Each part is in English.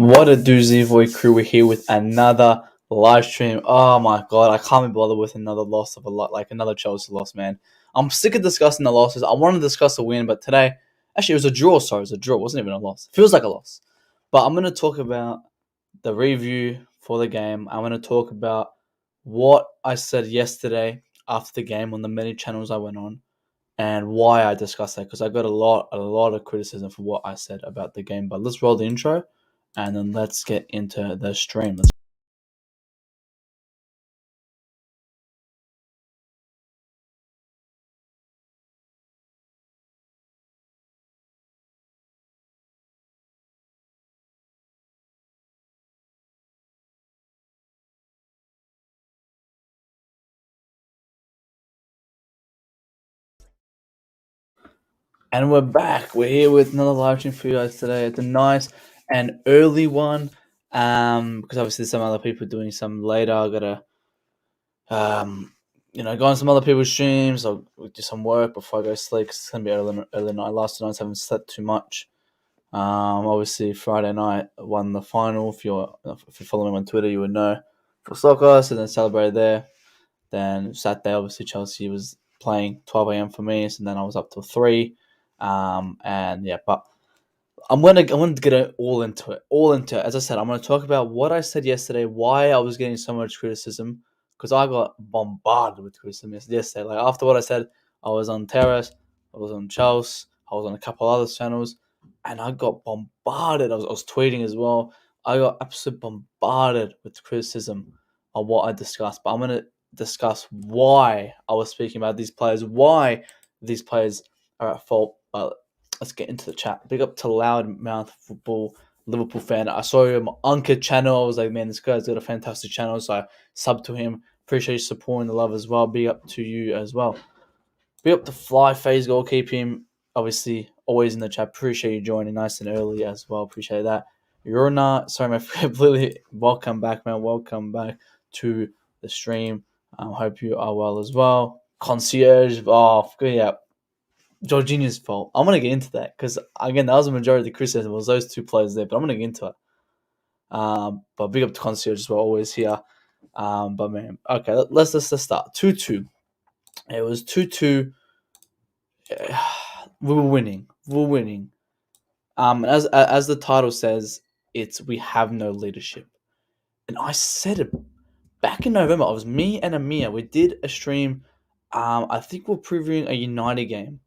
What a doozy, boy crew. We're here with another live stream. Oh my god, I can't be bothered with another loss of a lot, like another Chelsea loss, man. I'm sick of discussing the losses. I want to discuss the win, but today, actually, it was a draw. Sorry, it was a draw. It wasn't even a loss. Feels like a loss. But I'm going to talk about the review for the game. I'm going to talk about what I said yesterday after the game on the many channels I went on and why I discussed that because I got a lot of criticism for what I said about the game. But let's roll the intro and then let's get into the stream. And we're back. We're here with another live stream for you guys today. It's a nice and early one. Because obviously some other people doing some later. I gotta go on some other people's streams or do some work before I go sleep. Cause it's gonna be early night. Last night I haven't slept too much. Obviously Friday night won the final. If you follow me on Twitter, you would know for soccer. So then celebrated there. Then Saturday, obviously Chelsea was playing 12 a.m. for me. So then I was up till 3. And yeah, but I'm gonna get it all into it. As I said, I'm gonna talk about what I said yesterday, why I was getting so much criticism, because I got bombarded with criticism yesterday. Like after what I said, I was on Terrace, I was on Chelsea, I was on a couple other channels, and I got bombarded. I was tweeting as well. I got absolutely bombarded with criticism of what I discussed. But I'm gonna discuss why I was speaking about these players, why these players are at fault. But let's get into the chat. Big up to Loudmouth Football, Liverpool fan. I saw him on Uncle channel. I was like, man, this guy's got a fantastic channel. So I subbed to him. Appreciate you supporting the love as well. Big up to you as well. Big up to Fly Phase Goalkeeping. Obviously, always in the chat. Appreciate you joining nice and early as well. Appreciate that. You're not. Sorry, man. Completely. Welcome back, man. Welcome back to the stream. Hope you are well as well. Concierge. Oh, yeah. Jorginho's fault. I'm gonna get into that because again, that was the majority of the criticism was those two players there. But I'm gonna get into it. But big up to Concierge as well, always here. But man, okay, let's start 2-2. It was 2-2. We were winning. As the title says, it's we have no leadership, and I said it back in November. It was me and Amir. We did a stream. I think we're previewing a United game.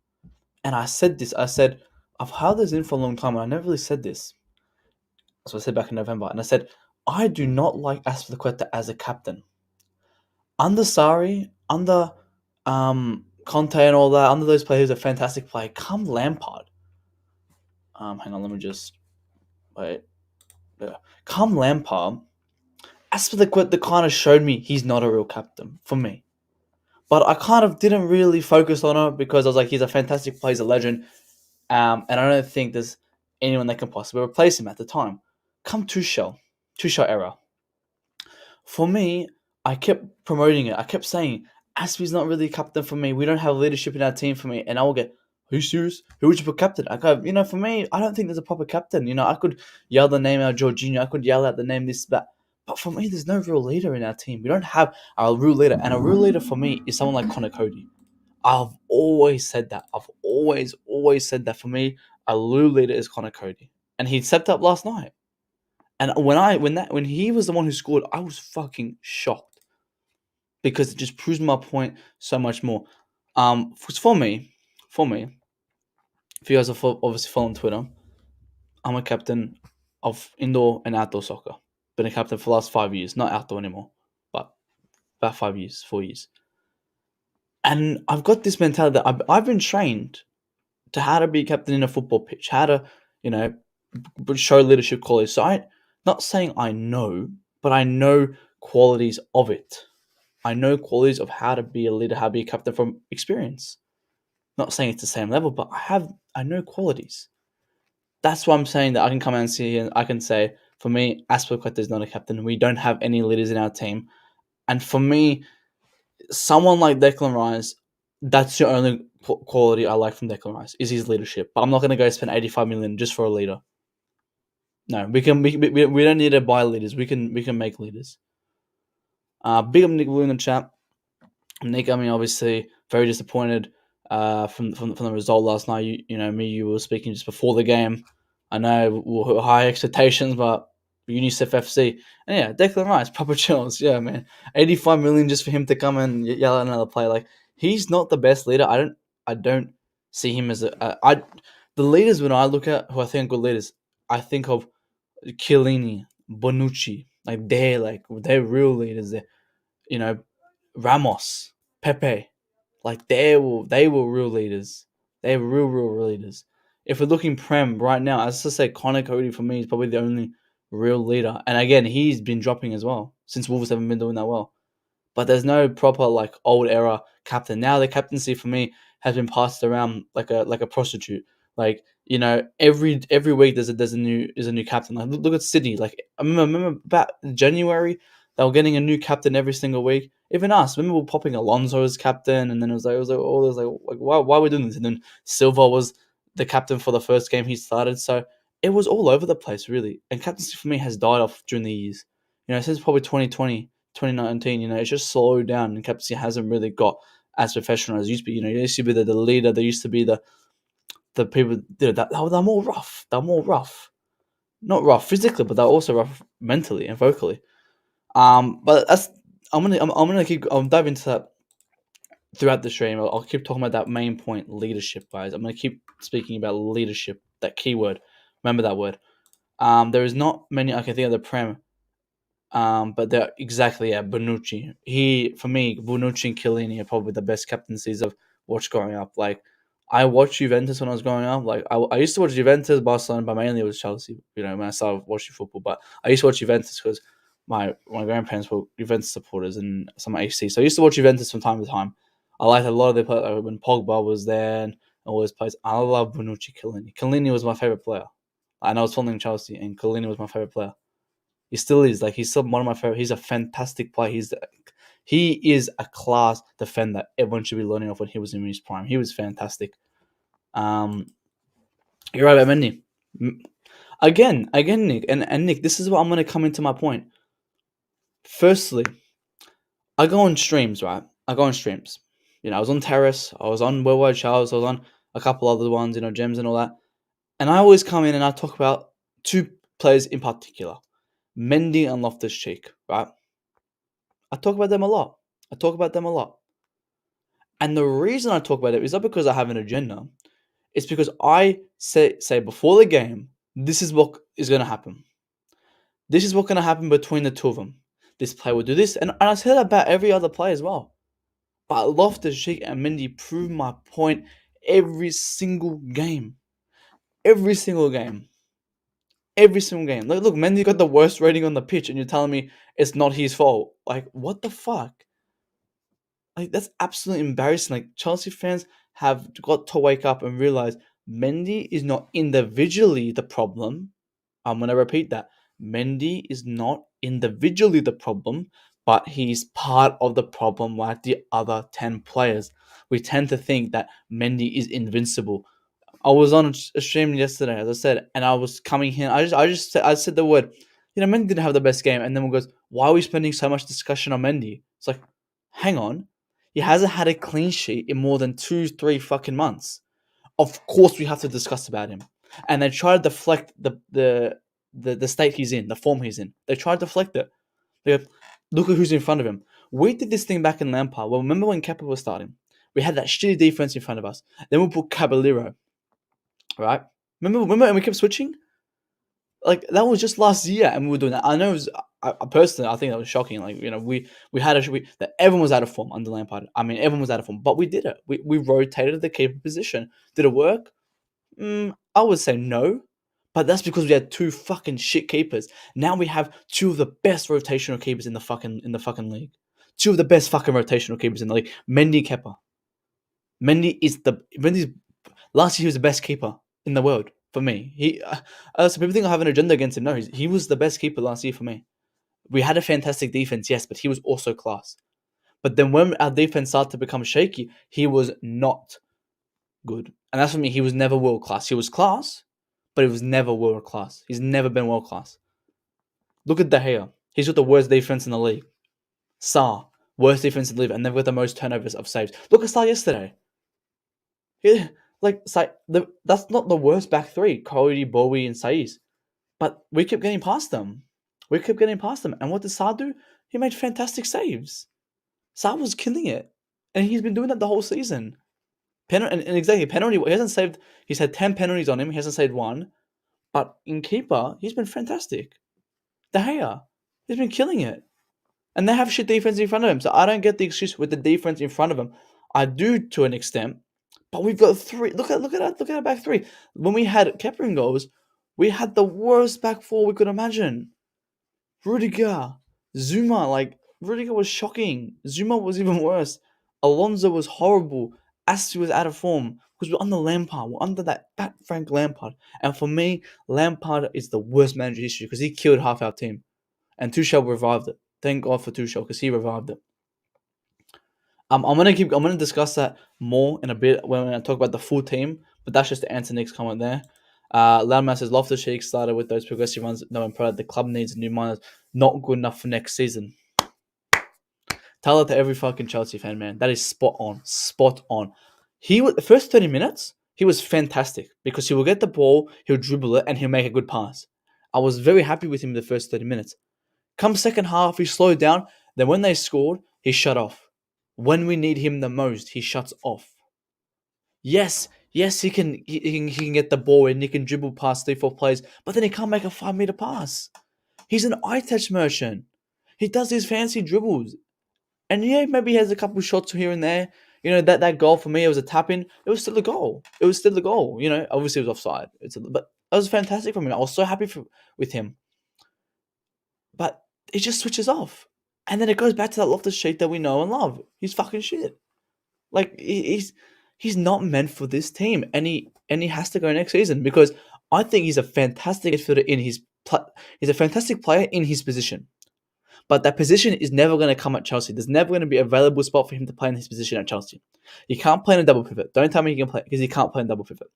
And I said this. I said, I've held this in for a long time, and I never really said this. So I said back in November. And I said, I do not like Azpi as a captain. Under Sarri, under Conte and all that, under those players, a fantastic player. Come Lampard. Hang on, let me just... Wait. Yeah. Come Lampard, Azpi kind of showed me he's not a real captain for me. But I kind of didn't really focus on it because I was like, he's a fantastic player, he's a legend. And I don't think there's anyone that can possibly replace him at the time. Come Tuchel era. For me, I kept promoting it. I kept saying, Aspi's not really a captain for me. We don't have leadership in our team for me. And I will get, are you serious? Who would you put captain? I go, for me, I don't think there's a proper captain. I could yell the name out Jorginho. I could yell out the name this, that. But for me, there's no real leader in our team. We don't have a real leader. And a real leader for me is someone like Connor Cody. I've always said that. I've always said that for me, a real leader is Connor Cody. And he stepped up last night. And when he was the one who scored, I was fucking shocked. Because it just proves my point so much more. For me, if you guys are obviously following Twitter, I'm a captain of indoor and outdoor soccer. Been a captain for the last 5 years, not outdoor anymore, but about 5 years, 4 years. And I've got this mentality that I've been trained to how to be a captain in a football pitch, how to, show leadership qualities. So I'm not saying I know, but I know qualities of it. I know qualities of how to be a leader, how to be a captain from experience. Not saying it's the same level, but I know qualities. That's why I'm saying that I can come out and see and I can say, for me, Azpilicueta is not a captain. We don't have any leaders in our team. And for me, someone like Declan Rice, that's the only quality I like from Declan Rice, is his leadership. But I'm not going to go spend 85 million just for a leader. No, we don't need to buy leaders. We can make leaders. Big up Nick Blue in the chat. Nick, I mean, obviously, very disappointed from the result last night. You were speaking just before the game. I know we were high expectations, but UNICEF FC. And yeah, Declan Rice, proper chills. Yeah, man. 85 million just for him to come and yell at another player. Like, he's not the best leader. I don't see him as the leaders when I look at who I think are good leaders, I think of Chiellini, Bonucci. They're real leaders. You know, Ramos, Pepe, like they were real leaders. They were real leaders. If we're looking Prem right now, as I say, Connor Cody for me is probably the only real leader. And again, he's been dropping as well since Wolves haven't been doing that well. But there's no proper like old era captain. Now the captaincy for me has been passed around like a prostitute. Like every week there's a new captain. Like look at City. Like I remember about January they were getting a new captain every single week. Even us, remember we were popping Alonso as captain, and then it was like why are we doing this? And then Silva was the captain for the first game he started. So it was all over the place really. And captaincy for me has died off during the years. Since probably 2020. 2019, it's just slowed down and captaincy hasn't really got as professional as it used to be. It used to be the leader. There used to be the people that they're more rough. They're more rough. Not rough physically, but they're also rough mentally and vocally. But that's I'm gonna keep I'll dive into that throughout the stream. I'll keep talking about that main point, leadership, guys. I'm gonna keep speaking about leadership, that keyword. Remember that word. There is not many I can think of the Prem. But they're exactly Bonucci. For me, Bonucci and Chiellini are probably the best captaincies I've watched growing up. Like I watched Juventus when I was growing up. Like I used to watch Juventus, Barcelona, but mainly it was Chelsea. When I started watching football, but I used to watch Juventus because my grandparents were Juventus supporters and some AC. So I used to watch Juventus from time to time. I liked a lot of their players like when Pogba was there and all those players. I love Bonucci, Chiellini. Chiellini was my favorite player. I was following Chelsea, and Chiellini was my favorite player. He still is. Like he's still one of my favorite. He's a fantastic player. He is a class defender. Everyone should be learning off when he was in his prime. He was fantastic. Um, you're right about Mendy. Again, Nick, and Nick. This is what I'm going to come into my point. Firstly, I go on streams, right? I go on streams. I was on Terrace. I was on Worldwide Charles. I was on a couple other ones. Gems and all that. And I always come in and I talk about two players in particular. Mendy and Loftus-Cheek, right? I talk about them a lot. And the reason I talk about it is not because I have an agenda. It's because I say before the game, this is what is going to happen. This is what's going to happen between the two of them. This player will do this. And I say that about every other player as well. But Loftus-Cheek and Mendy prove my point every single game. Every single game. Look, Mendy got the worst rating on the pitch, and you're telling me it's not his fault. Like, what the fuck? Like, that's absolutely embarrassing. Like, Chelsea fans have got to wake up and realize Mendy is not individually the problem. I'm going to repeat that. Mendy is not individually the problem, but he's part of the problem like the other 10 players. We tend to think that Mendy is invincible. I was on a stream yesterday, as I said, and I was coming here. I said the word. Mendy didn't have the best game, and then one goes, "Why are we spending so much discussion on Mendy?" It's like, hang on, he hasn't had a clean sheet in more than 2-3 months. Of course, we have to discuss about him. And they try to deflect the state he's in, the form he's in. They try to deflect it. They go, look at who's in front of him. We did this thing back in Lampard. Well, remember when Kepa was starting? We had that shitty defense in front of us. Then we put Caballero. Right? Remember, and we kept switching. Like that was just last year, and we were doing that. I know. Personally, I think that was shocking. Like we had that everyone was out of form under Lampard. I mean, everyone was out of form, but we did it. We rotated the keeper position. Did it work? I would say no, but that's because we had two fucking shit keepers. Now we have two of the best rotational keepers in the fucking league. Two of the best fucking rotational keepers in the league. Mendy, Kepa. Mendy's last year he was the best keeper in the world for me. So people think I have an agenda against him. No, he was the best keeper last year for me. We had a fantastic defense, yes, but he was also class. But then when our defense started to become shaky, he was not good. And that's for me, he was never world class. He was class, but it was never world class. He's never been world class. Look at De Gea. He's got the worst defense in the league. Sarr, worst defense in the league, and they've got the most turnovers of saves. Look at Sarr yesterday. Yeah, that's not the worst back three, Cody, Bowie, and Saiz. But we kept getting past them. And what did Sarr do? He made fantastic saves. Sarr was killing it. And he's been doing that the whole season. And exactly, penalty. He hasn't saved. He's had 10 penalties on him. He hasn't saved one. But in keeper, he's been fantastic. De Gea, he's been killing it. And they have shit defense in front of him. So I don't get the excuse with the defense in front of him. I do to an extent. But we've got three. Look at our back three. When we had Kepa in goals, we had the worst back four we could imagine. Rudiger, Zuma, Rudiger was shocking. Zuma was even worse. Alonso was horrible. Azpi was out of form because we're under Lampard. We're under that fat Frank Lampard. And for me, Lampard is the worst manager in history because he killed half our team. And Tuchel revived it. Thank God for Tuchel because he revived it. I'm gonna discuss that more in a bit when I talk about the full team. But that's just to answer Nick's comment there. Loudman says Loftus-Cheek started with those progressive runs. No, I'm proud. The club needs a new manager. Not good enough for next season. Tell it to every fucking Chelsea fan, man. That is spot on. Spot on. The first 30 minutes, he was fantastic because he will get the ball, he'll dribble it, and he'll make a good pass. I was very happy with him in the first 30 minutes. Come second half, he slowed down. Then when they scored, he shut off. When we need him the most, he shuts off. Yes, he can get the ball and he can dribble past 3-4 players, but then he can't make a 5-meter pass. He's an eye touch merchant. He does these fancy dribbles. And yeah, maybe he has a couple shots here and there. You know, that goal for me, it was a tap-in. It was still a goal. You know, obviously it was offside. But it was fantastic for me. I was so happy with him. But it just switches off. And then it goes back to that Loftus-Cheek that we know and love. He's fucking shit. He's not meant for this team. And he has to go next season because I think he's a fantastic midfielder he's a fantastic player in his position. But that position is never going to come at Chelsea. There's never going to be a available spot for him to play in his position at Chelsea. He can't play in a double pivot. Don't tell me he can play because he can't play in double pivot.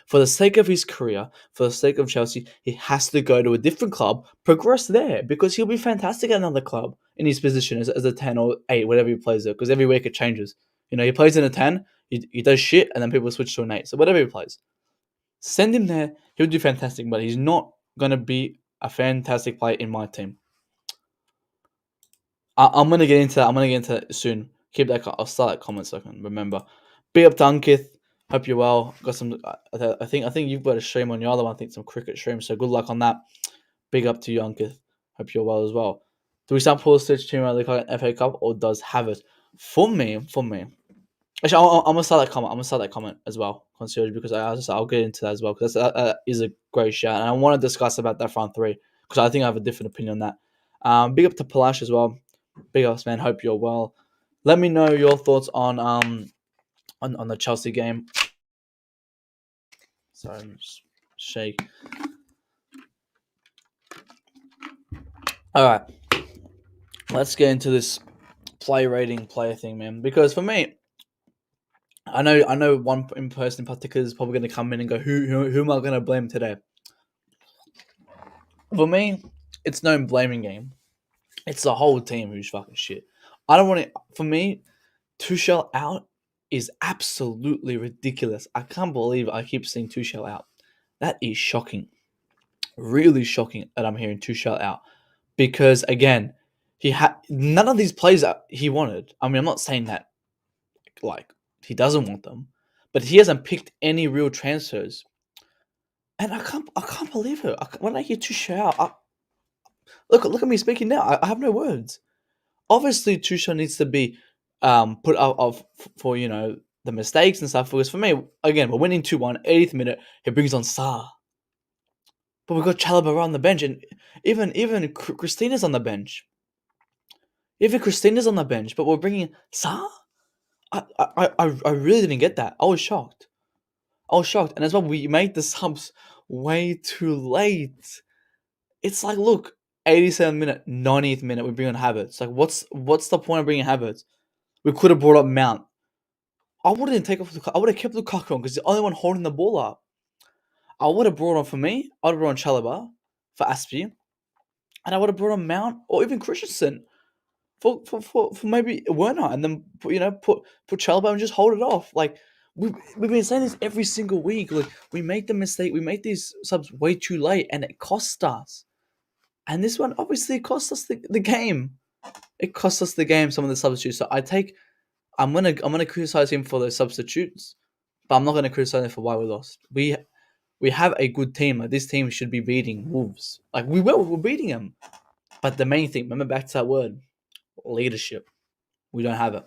For the sake of his career, for the sake of Chelsea, he has to go to a different club, progress there because he'll be fantastic at another club in his position as a 10 or 8, whatever he plays there because every week it changes. You know, he plays in a 10, he does shit, and then people switch to an 8. So whatever he plays. Send him there, he'll do fantastic, but he's not going to be a fantastic player in my team. I'm gonna get into that. I'm gonna get into it soon. Keep that. I'll start that comment so I can remember. Big up to Ankith. Hope you're well. Got some. I think you've got a stream on your other one. I think some cricket stream. So good luck on that. Big up to you, Ankith. Hope you're well as well. Do we start Pulisic, Timo, Lukaku, FA Cup, or does have it? For me. Actually, I'm gonna start that comment. I'm gonna start that comment as well, concierge, because I'll get into that as well because that is a great shout, and I want to discuss about that front three because I think I have a different opinion on that. Big up to Palash as well. Big ups, man. Hope you're well. Let me know your thoughts on the Chelsea game. Sorry, I'm just shake. All right, let's get into this player thing, man. Because for me, I know one person in particular is probably going to come in and go, who am I going to blame today? For me, it's no blaming game. It's the whole team who's fucking shit. I don't want to. For me, Tuchel out is absolutely ridiculous. I can't believe I keep seeing Tuchel out. That is shocking. Really shocking that I'm hearing Tuchel out. Because, again, he had none of these players that he wanted. I mean, I'm not saying that, he doesn't want them. But he hasn't picked any real transfers. And I can't believe it. When I hear Tuchel out, look at me speaking now. I have no words. Obviously, Tuchel needs to be put up for, the mistakes and stuff. Because for me, again, we're winning 2-1, 80th minute. He brings on Sarr. But we've got Chalobah on the bench. And even Christina's on the bench. But we're bringing Sarr? I really didn't get that. I was shocked. And as well, we made the subs way too late. It's like, look, 87th minute, 90th minute, we bring on Havertz. Like, what's the point of bringing Havertz? We could have brought up Mount. I wouldn't take off Lukaku. I would have kept Lukaku on because he's the only one holding the ball up. I would have brought on, for me, I would have brought on Chalobah for Azpi, and I would have brought on Mount or even Christensen for maybe Werner, and then put Chalobah and just hold it off. Like we've been saying this every single week. Like we made the mistake, we made these subs way too late, and it cost us. And this one obviously cost us the game. It cost us the game. Some of the substitutes. So I'm gonna criticize him for those substitutes, but I'm not gonna criticize him for why we lost. We have a good team. Like, this team should be beating Wolves. Like we're beating them. But the main thing, remember back to that word, leadership. We don't have it.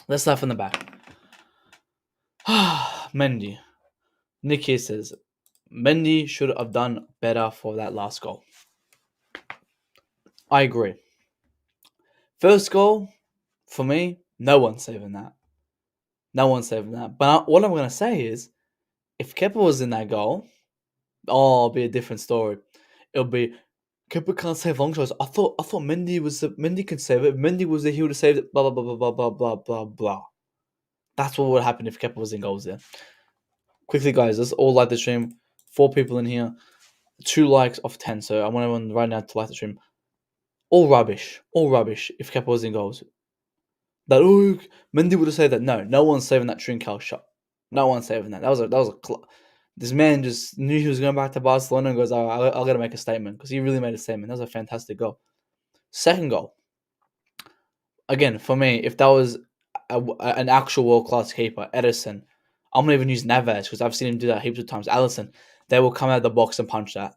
Let's start from the back. Mendy. Nick here says, Mendy should have done better for that last goal. I agree. First goal, for me, no one's saving that. No one's saving that. But what I'm going to say is, if Kepa was in that goal, it'll be a different story. It'll be, Kepa can't save long shots. I thought Mendy can save it. If Mendy was there, he would have saved it. Blah, blah, blah, blah, blah, blah, blah, blah. That's what would happen if Kepa was in goals there. Quickly, guys, let's all like the stream. 4 people in here. 2 likes off 10. So I want everyone right now to like the stream. All rubbish. All rubbish if Kepa was in goals. That, Mendy would have saved that. No one's saving that Trincao shot. No one's saving that. This man just knew he was going back to Barcelona and goes, I'll got to make a statement, because he really made a statement. That was a fantastic goal. Second goal. Again, for me, if that was an actual world-class keeper, Edison, I'm not even using Navas because I've seen him do that heaps of times. Alisson, they will come out of the box and punch that.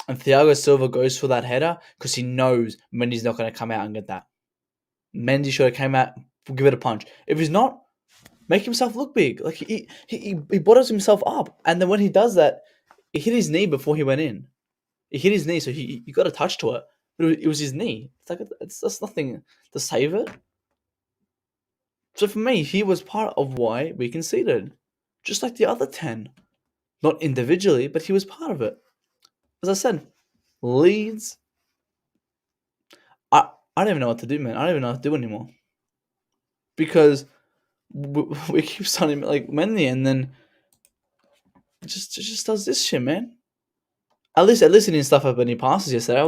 And Thiago Silva goes for that header because he knows Mendy's not going to come out and get that. Mendy should have came out, give it a punch. If he's not, make himself look big. Like he bottoms himself up, and then when he does that, he hit his knee before he went in. He hit his knee, so he got a touch to it, but it was his knee. It's like that's nothing to save it. So for me, he was part of why we conceded, just like the other 10. Not individually, but he was part of it. As I said, Leeds. I don't even know what to do, man. I don't even know what to do anymore, because we keep starting like Mendy, and then just does this shit, man. At least he didn't stuff up any passes yesterday. I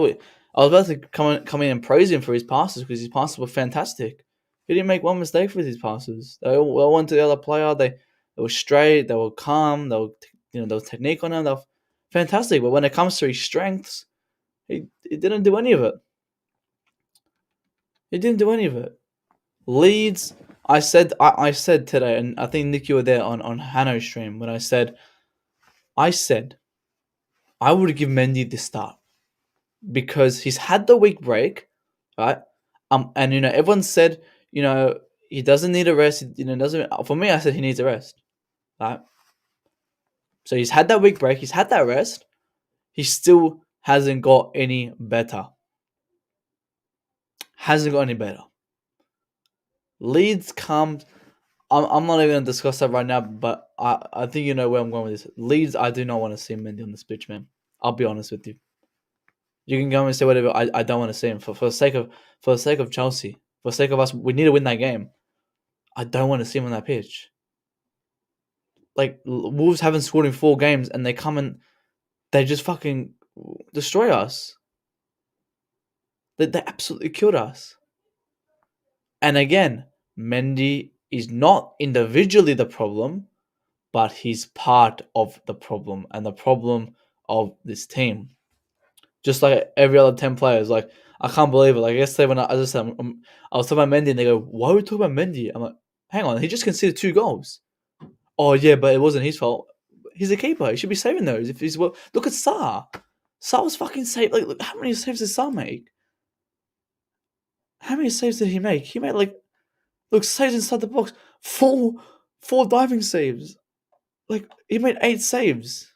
was about to come in and praise him for his passes, because his passes were fantastic. He didn't make one mistake with his passes. They all went to the other player. They were straight. They were calm. There was technique on them. They were fantastic. But when it comes to his strengths, he didn't do any of it. He didn't do any of it. Leeds, I said today, and I think Nick, you were there on Hanno's stream when I said I would give Mendy the start, because he's had the week break, right? And everyone said he doesn't need a rest. Doesn't. For me, I said he needs a rest, right? So he's had that week break. He's had that rest. He still hasn't got any better. Hasn't got any better. Leeds comes. I'm not even going to discuss that right now, but I think you know where I'm going with this. Leeds, I do not want to see Mendy on this pitch, man. I'll be honest with you. You can go and say whatever. I don't want to see him for the sake of Chelsea, for the sake of us. We need to win that game. I don't want to see him on that pitch. Like, Wolves haven't scored in 4 games, and they come and they just fucking destroy us. They absolutely killed us. And again, Mendy is not individually the problem, but he's part of the problem, and the problem of this team. Just like every other 10 players. Like, I can't believe it. Like, yesterday when I was talking about Mendy, and they go, why are we talking about Mendy? I'm like, hang on, he just conceded 2 goals. Oh yeah, but it wasn't his fault. He's a keeper. He should be saving those. If he's look at Sarr. Sarr was fucking saved. Like, look, how many saves did Sarr make? How many saves did he make? He made saves inside the box. 4 diving saves. Like, he made 8 saves.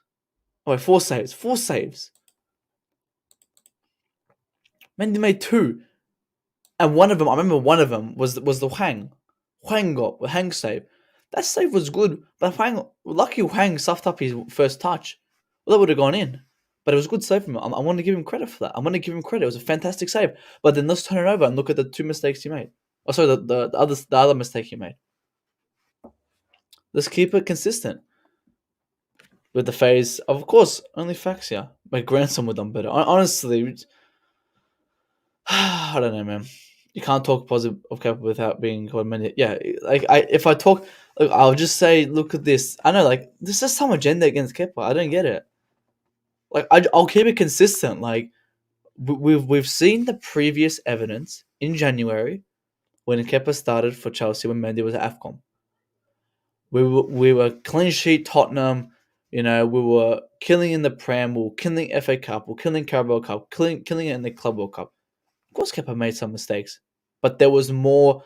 Oh wait, 4 saves. 4 saves. Mendy made 2. And one of them, I remember one of them was the Hwang. Hwang save. That save was good, but lucky Hwang stuffed up his first touch. Well, that would have gone in. But it was a good save from him. I want to give him credit for that. I want to give him credit. It was a fantastic save. But then let's turn it over and look at the 2 mistakes he made. Oh, sorry, the other mistake he made. Let's keep it consistent. with the phase. Of course, only facts here. My grandson would done better. Honestly, I don't know, man. You can't talk positive of Kepa without being called many. Yeah, like if I talk, look, I'll just say, look at this. I know, like, there's just some agenda against Kepa. I don't get it. Like, I'll keep it consistent. Like, we've seen the previous evidence in January when Kepa started for Chelsea when Mendy was at AFCON. We were clean sheet Tottenham. You know, we were killing in the Prem, we were killing FA Cup, we were killing Carabao Cup, killing it in the Club World Cup. Of course, Kepa made some mistakes, but there was more.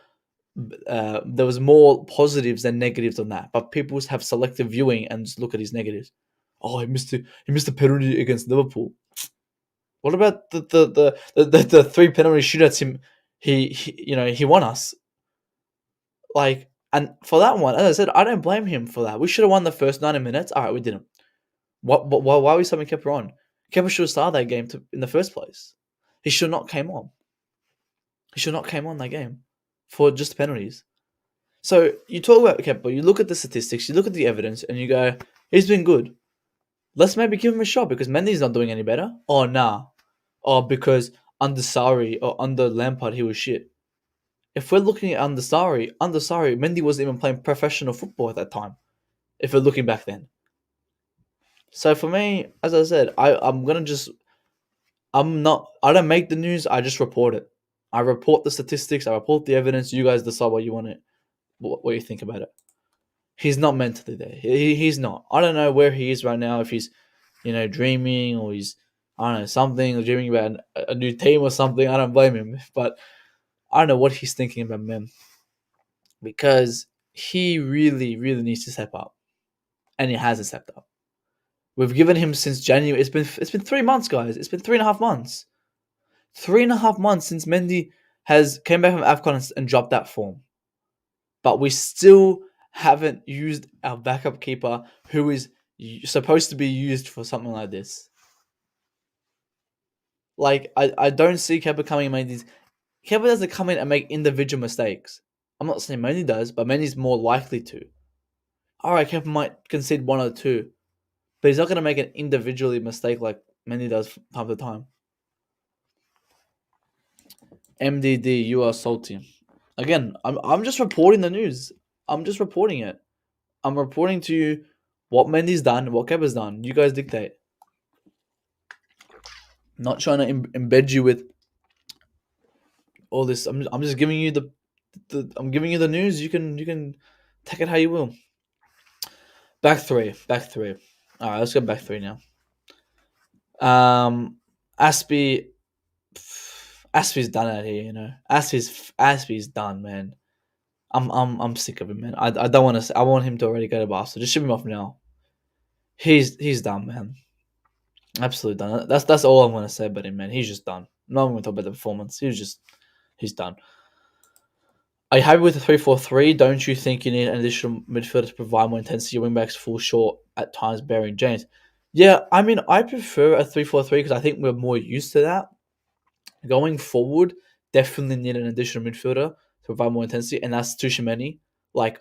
There was more positives than negatives on that. But people have selective viewing and just look at his negatives. Oh, he missed a penalty against Liverpool. What about the three penalty shootouts he won us? Like, and for that one, as I said, I don't blame him for that. We should have won the first 90 minutes. All right, we didn't. Why are we subbing Kepa on? Kepa should have started that game in the first place. He should not came on. He should not came on that game for just penalties. So you talk about Kepa, you look at the statistics, you look at the evidence, and you go, he's been good. Let's maybe give him a shot because Mendy's not doing any better. Oh, nah. Oh, because under Sarri or under Lampard, he was shit. If we're looking at under Sarri, Mendy wasn't even playing professional football at that time. If we're looking back then. So for me, as I said, I don't make the news, I just report it. I report the statistics, I report the evidence, you guys decide what you think about it. He's not mentally there. He's not. I don't know where he is right now, if he's, dreaming or he's, I don't know, something, or dreaming about a new team or something. I don't blame him. But I don't know what he's thinking about, man. Because he really, really needs to step up. And he hasn't stepped up. We've given him since January. It's been 3 months, guys. It's been 3.5 months. 3.5 months since Mendy came back from AFCON and dropped that form. But we still haven't used our backup keeper who is supposed to be used for something like this. Like, I don't see Kepa coming and make these. Kepa doesn't come in and make individual mistakes. I'm not saying Mendy does, but Mendy's more likely to. Alright, Kepa might concede one or two, but he's not going to make an individually mistake like Mendy does from time to time. MDD, you are salty. Again, I'm just reporting the news. I'm just reporting it. I'm reporting to you what Mendy's done, what Kepa's done. You guys dictate. I'm not trying to embed you with all this. I'm just giving you I'm giving you the news. You can take it how you will. Back three. All right, let's go back three now. Azpi's done out here. Azpi's done, man. I'm sick of him, man. I don't want to. I want him to already go to Barcelona. Just ship him off now. He's done, man. Absolutely done. That's all I'm gonna say about him, man. He's just done. I'm not even gonna talk about the performance. He's done. Are you happy with the 3-4-3? Don't you think you need an additional midfielder to provide more intensity? Your wingbacks fall short at times, bearing James. Yeah, I mean, I prefer a 3-4-3 because I think we're more used to that. Going forward, definitely need an additional midfielder to provide more intensity, and that's Tuchel. Like,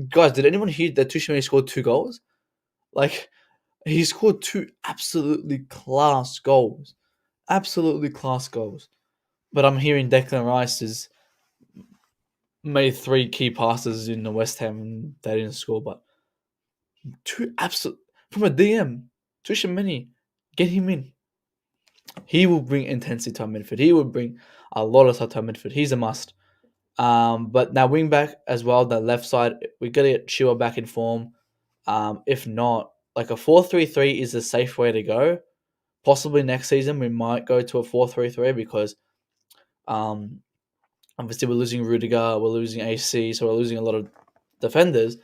guys, did anyone hear that Tuchel scored 2 goals? Like, he scored 2 absolutely class goals. Absolutely class goals. But I'm hearing Declan Rice has made 3 key passes in the West Ham and they didn't score, but 2 absolute from a DM. Tuchel, get him in. He will bring intensity to our midfield. He will bring a lot of to our midfield. He's a must. But now wing back as well, the left side, we got to get Chua back in form. If not, like a 4-3-3 is a safe way to go. Possibly next season we might go to a 4-3-3 because obviously we're losing Rudiger, we're losing AC, so we're losing a lot of defenders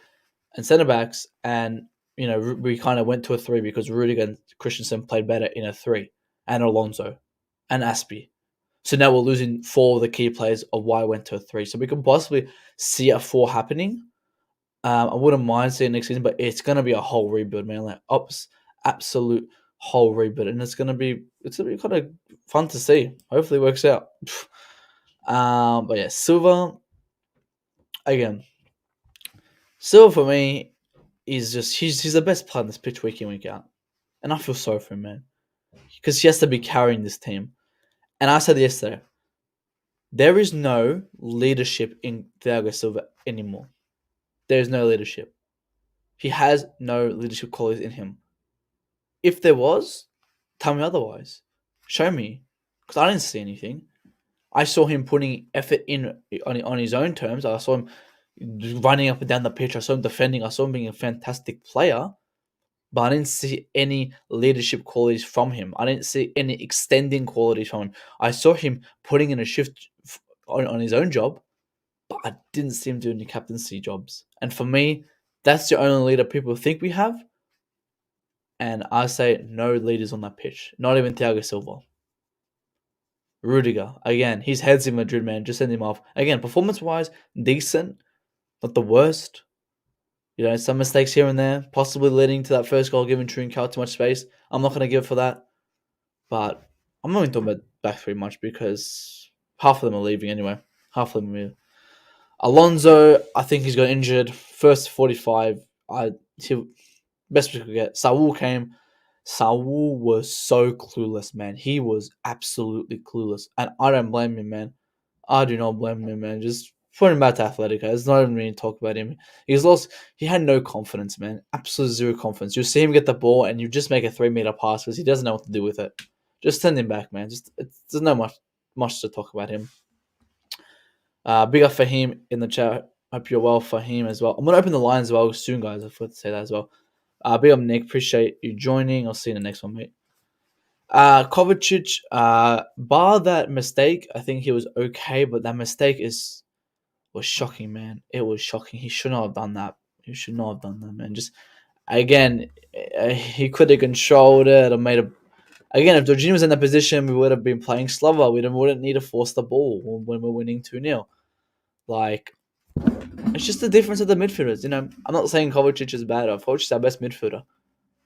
and centre backs, and we kind of went to a 3 because Rudiger and Christensen played better in a 3, and Alonso and Azpi. So now we're losing 4 of the key players of why I went to a 3. So we can possibly see a 4 happening. I wouldn't mind seeing next season, but it's gonna be a whole rebuild, man. Like absolute whole rebuild, and it's gonna be kind of fun to see. Hopefully, it works out. But yeah, Silva again. Silva for me, he's the best player on this pitch week in, week out. And I feel sorry for him, man. Because he has to be carrying this team. And I said yesterday, there is no leadership in Thiago Silva anymore. There is no leadership. He has no leadership qualities in him. If there was, tell me otherwise. Show me. Because I didn't see anything. I saw him putting effort in on his own terms. I saw him running up and down the pitch. I saw him defending. I saw him being a fantastic player. But I didn't see any leadership qualities from him. I didn't see any extending qualities from him. I saw him putting in a shift on his own job, but I didn't see him doing the captaincy jobs. And for me, that's the only leader people think we have. And I say no leaders on that pitch. Not even Thiago Silva. Rudiger, again, his head's in Madrid, man. Just send him off. Again, performance-wise, decent. Not the worst. You know, some mistakes here and there, possibly leading to that first goal, giving Trincao too much space. I'm not going to give for that. But I'm not even talking about back three much because half of them are leaving anyway. Half of them are leaving. Alonso, I think he's got injured. First 45, best we could get. Saul came. Saul was so clueless, man. He was absolutely clueless. And I don't blame him, man. I do not blame him, man. Just put him back to Atletico. It's not even really talk about him. He had no confidence, man. Absolute zero confidence. You see him get the ball and you just make a 3-meter pass because he doesn't know what to do with it. Just send him back, man. There's no much to talk about him. Big up for him in the chat. Hope you're well for him as well. I'm going to open the line as well soon, guys. I forgot to say that as well. Big up, Nick. Appreciate you joining. I'll see you in the next one, mate. Kovacic, bar that mistake, I think he was okay, but that mistake was shocking, man. It was shocking. He should not have done that. He should not have done that, man. Just, again, he could have controlled it or made a... Again, if Jorginho was in that position, we would have been playing slower. We wouldn't need to force the ball when we're winning 2-0. Like, it's just the difference of the midfielders. You know, I'm not saying Kovacic is bad. Kovacic is our best midfielder.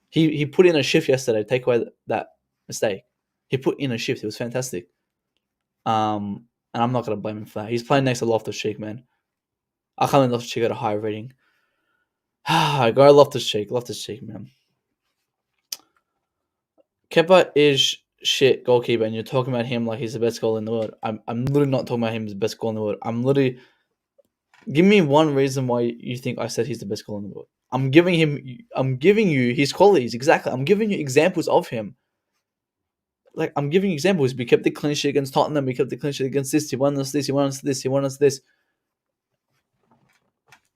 He put in a shift yesterday to take away that mistake. He put in a shift. It was fantastic. And I'm not going to blame him for that. He's playing next to Loftus-Cheek, man. I can't let Loftus-Cheek get a high rating. Go Loftus-Cheek. Loftus-Cheek, man. Kepa is shit goalkeeper, and you're talking about him like he's the best goal in the world. I'm literally not talking about him as the best goal in the world. I'm literally... Give me one reason why you think I said he's the best goal in the world. I'm giving you his qualities, exactly. I'm giving you examples of him. Like, I'm giving you examples. We kept the clean sheet against Tottenham. We kept the clean sheet against this. He won us this. He won us this. He won us this.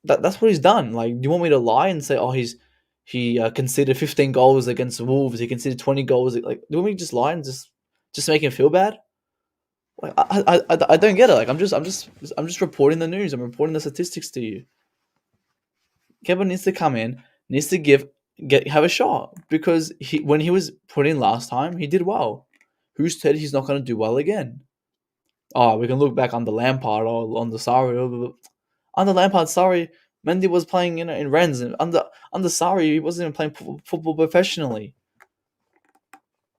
That's what he's done. Like, do you want me to lie and say, oh, he conceded 15 goals against Wolves. He conceded 20 goals. Like, do you want me to just lie and just make him feel bad? Like, I don't get it. Like, I'm just reporting the news. I'm reporting the statistics to you. Kevin needs to come in, needs to have a shot because when he was put in last time, he did well. Who said he's not going to do well again? Oh, we can look back on the Lampard or on the Sarr. Under Lampard, sorry, Mendy was playing in Rennes, and under Sarri, he wasn't even playing football professionally.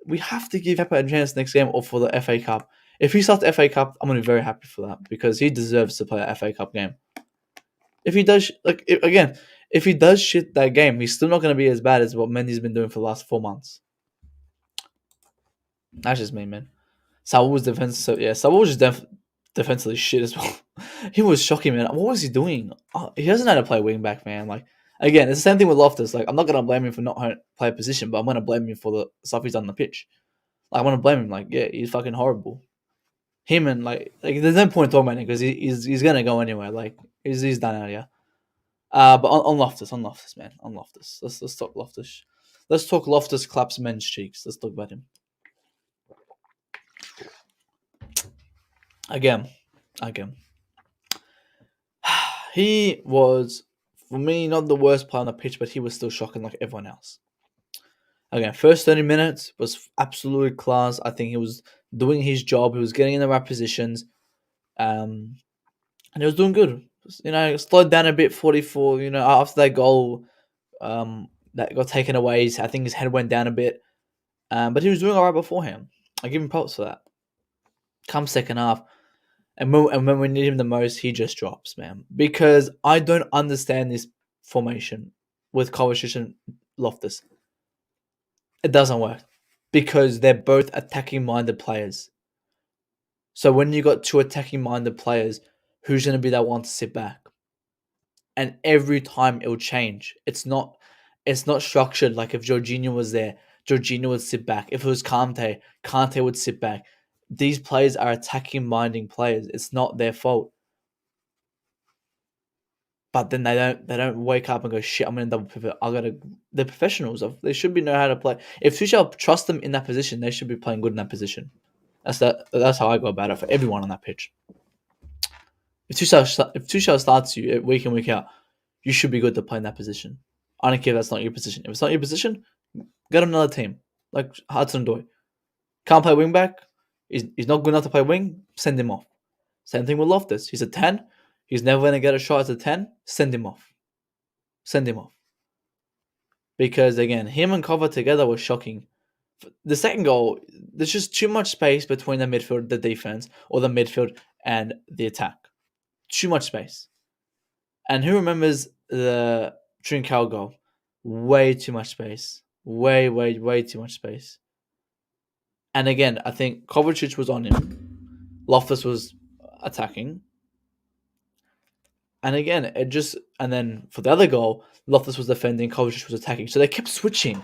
We have to give Kepa a chance next game or for the FA Cup. If he starts the FA Cup, I'm going to be very happy for that because he deserves to play an FA Cup game. If he does, if he does shit that game, he's still not going to be as bad as what Mendy's been doing for the last 4 months. That's just me, man. Saul was Saul was just defensively shit as well. He was shocking, man. What was he doing? He doesn't know how to play wing back, man. Like, again, it's the same thing with Loftus. Like, I'm not gonna blame him for not playing position, but I'm gonna blame him for the stuff he's done on the pitch. Like, I want to blame him. Like, yeah, he's fucking horrible. Him and like there's no point talking about him because he's gonna go anyway. Like, he's done out here. But on Loftus, man, on Loftus. Let's talk Loftus. Let's talk Loftus claps men's cheeks. Let's talk about him. Again. He was, for me, not the worst player on the pitch, but he was still shocking like everyone else. Again, first 30 minutes was absolutely class. I think he was doing his job. He was getting in the right positions. And he was doing good. You know, slowed down a bit, 44, after that goal that got taken away. I think his head went down a bit. But he was doing all right beforehand. I give him props for that. Come second half. And when we need him the most, he just drops, man. Because I don't understand this formation. with Kovacic and Loftus. It doesn't work because they're both attacking minded players. So when you got two attacking minded players, who's going to be that one to sit back? And every time it will change. It's not structured. Like if Jorginho was there, Jorginho would sit back. If it was Kante, Kante would sit back. These players are attacking minding players. It's not their fault. But then they don't wake up and go, shit, I'm gonna double pivot. They're professionals. They should be know how to play. If Tuchel trusts them in that position, they should be playing good in that position. That's how I go about it for everyone on that pitch. If Tuchel starts you week in, week out, you should be good to play in that position. I don't care if that's not your position. If it's not your position, get another team. Like Hudson-Odoi. Can't play wing back. He's not good enough to play wing. Send him off. Same thing with Loftus. He's a 10. He's never going to get a shot as a 10. Send him off. Send him off. Because, again, him and Kova together was shocking. The second goal, there's just too much space between the midfield, the defense, or the midfield and the attack. Too much space. And who remembers the Trincao goal? Way too much space. Way too much space. And again, I think Kovacic was on him. Loftus was attacking. And again, and then for the other goal, Loftus was defending, Kovacic was attacking. So they kept switching.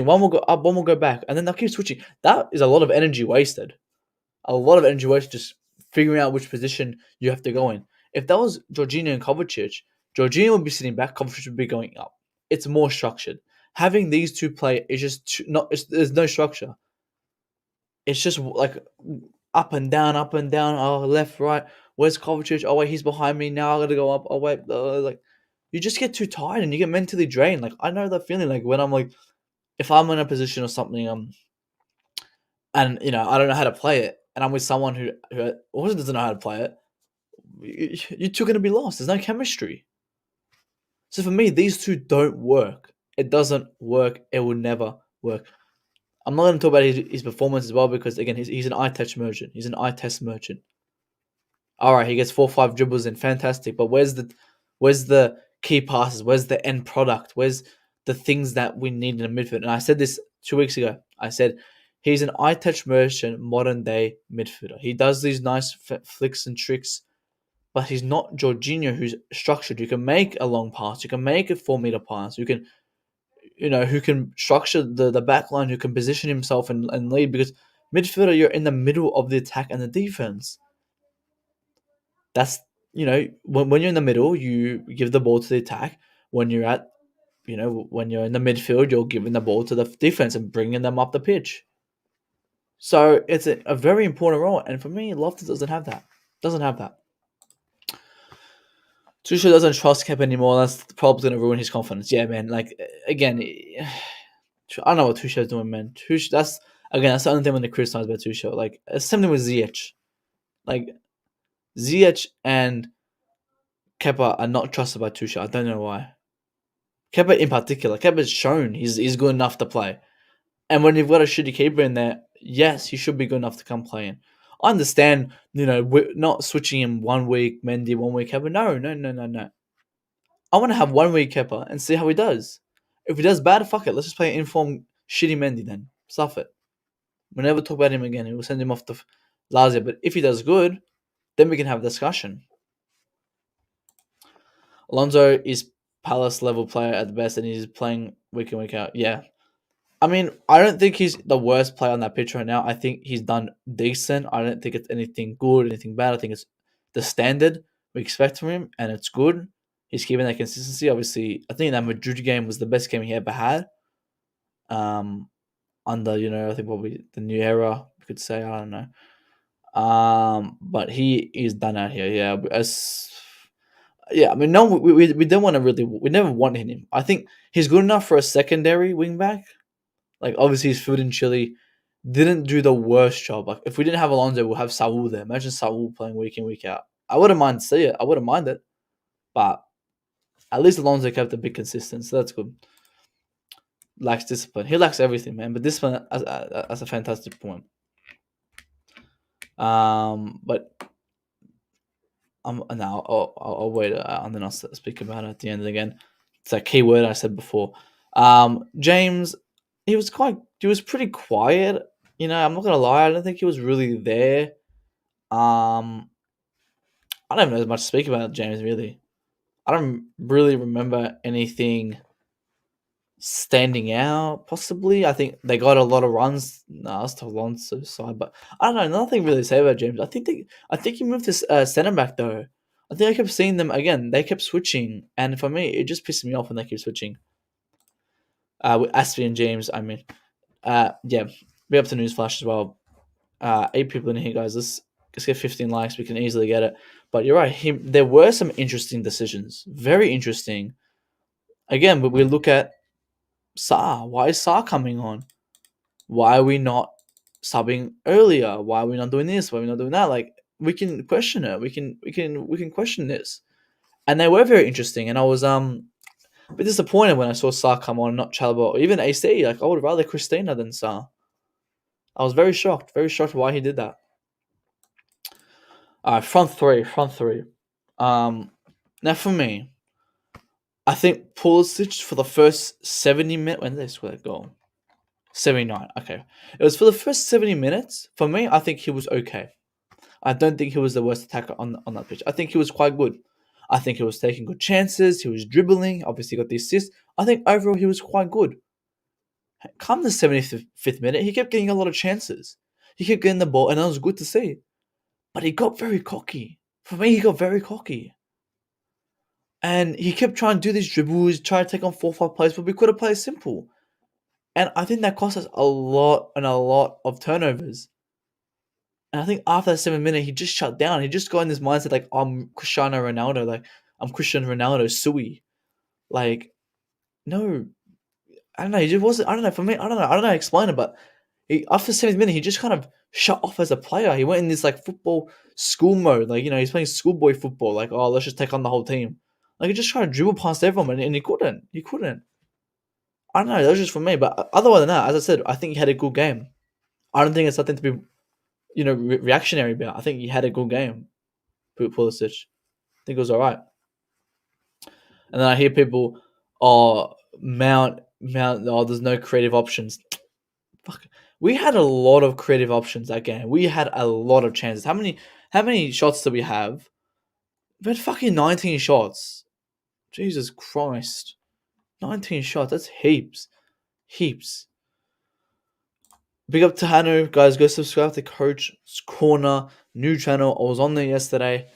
One will go up, one will go back. And then they'll keep switching. That is a lot of energy wasted. A lot of energy wasted just figuring out which position you have to go in. If that was Jorginho and Kovacic, Jorginho would be sitting back, Kovacic would be going up. It's more structured. Having these two play is just there's no structure. It's just like up and down, oh, left, right. Where's Kovacic? Oh, wait, he's behind me. Now I gotta go up. Oh, wait. Like, you just get too tired and you get mentally drained. Like, I know that feeling. Like, when I'm like, if I'm in a position or something, and, I don't know how to play it, and I'm with someone who also doesn't know how to play it, you're two going to be lost. There's no chemistry. So for me, these two don't work. It doesn't work. It will never work. I'm not going to talk about his performance as well because, again, he's an eye test merchant. He's an eye test merchant. All right, he gets 4 or 5 dribbles in, fantastic. But where's the key passes? Where's the end product? Where's the things that we need in a midfield? And I said this 2 weeks ago. I said he's an eye test merchant, modern day midfielder. He does these nice flicks and tricks, but he's not Jorginho, who's structured. You can make a long pass. You can make a 4-meter pass. You can, who can structure the back line, who can position himself and lead. Because midfielder, you're in the middle of the attack and the defense. That's, when you're in the middle, you give the ball to the attack. When you're when you're in the midfield, you're giving the ball to the defense and bringing them up the pitch. So it's a very important role. And for me, Loftus doesn't have that. Tuchel doesn't trust Kepa anymore. That's probably going to ruin his confidence. Yeah, man. Like, again, I don't know what Tuchel's doing, man. That's the only thing when they criticize about Tuchel. Like, it's something with Ziyech. Like, Ziyech and Kepa are not trusted by Tuchel. I don't know why. Kepa in particular. Kepa's shown he's good enough to play. And when you've got a shitty keeper in there, yes, he should be good enough to come play in. I understand, we're not switching him 1 week, Mendy, 1 week Kepa. No. I want to have 1 week Kepa and see how he does. If he does bad, fuck it. Let's just play informed shitty Mendy then. Stuff it. We'll never talk about him again. We'll send him off to Lazio. But if he does good, then we can have a discussion. Alonso is Palace level player at the best, and he's playing week in, week out. Yeah. I mean, I don't think he's the worst player on that pitch right now. I think he's done decent. I don't think it's anything good, anything bad. I think it's the standard we expect from him, and it's good. He's keeping that consistency. Obviously, I think that Madrid game was the best game he ever had. Under, I think probably the new era, you could say. I don't know. But he is done out here. Yeah. I mean, no, we don't want to really. We never wanted him. I think he's good enough for a secondary wingback. Like, obviously, his food in Chile didn't do the worst job. Like, if we didn't have Alonso, we'll have Saul there. Imagine Saul playing week in, week out. I wouldn't mind to see it. I wouldn't mind it. But at least Alonso kept a bit consistent, so that's good. Lacks discipline. He lacks everything, man. But discipline, that's a fantastic point. But now I'll wait and then I'll speak about it at the end again. It's a key word I said before. James, he was pretty quiet. I'm not gonna lie, I don't think he was really there. Um, I don't know much to speak about James really. I don't really remember anything standing out. Possibly, I think they got a lot of runs. No, it's to Alonso's side, but I don't know. Nothing really to say about James. I think he moved to centre back though. I think I kept seeing them again. They kept switching, and for me, it just pissed me off when they keep switching. With Azpi and James, I mean, yeah, be up to newsflash as well. 8 people in here, guys. Let's get 15 likes. We can easily get it. But you're right. There were some interesting decisions. Very interesting. Again, but we look at Sarr. Why is Sarr coming on? Why are we not subbing earlier? Why are we not doing this? Why are we not doing that? Like we can question it. We can question this. And they were very interesting. And I was a bit disappointed when I saw Sarr come on, not Chalobah or even AC. Like I would rather Christina than Sarr. I was very shocked why he did that. Front three. Now for me, I think Pulisic for the first 70 minutes. When did they score that goal? 79. Okay. It was for the first 70 minutes. For me, I think he was okay. I don't think he was the worst attacker on that pitch. I think he was quite good. I think he was taking good chances. He was dribbling. Obviously, got the assist. I think overall he was quite good. Come the 75th minute, he kept getting a lot of chances. He kept getting the ball, and that was good to see. But he got very cocky. For me, he got very cocky. And he kept trying to do these dribbles, try to take on 4-5 players, but we could have played simple. And I think that cost us a lot of turnovers. And I think after that 7 minute, he just shut down. He just got in this mindset like, I'm Cristiano Ronaldo. Like, I'm Cristiano Ronaldo, Sui. Like, no. I don't know. He just wasn't. I don't know. For me, I don't know. I don't know how to explain it, but after the 7th minute, he just kind of shut off as a player. He went in this like football school mode. Like, he's playing schoolboy football. Like, oh, let's just take on the whole team. Like, he just tried to dribble past everyone, and he couldn't. He couldn't. I don't know. That was just for me. But other than that, as I said, I think he had a good game. I don't think it's something to be, reactionary about. I think he had a good game. Pulisic. I think it was all right. And then I hear people, oh, Mount. Oh, there's no creative options. Fuck. We had a lot of creative options that game. We had a lot of chances. How many shots did we have? We had fucking 19 shots. Jesus Christ. 19 shots. That's heaps. Heaps. Big up to Hanu. Guys, go subscribe to Coach's Corner. New channel. I was on there yesterday.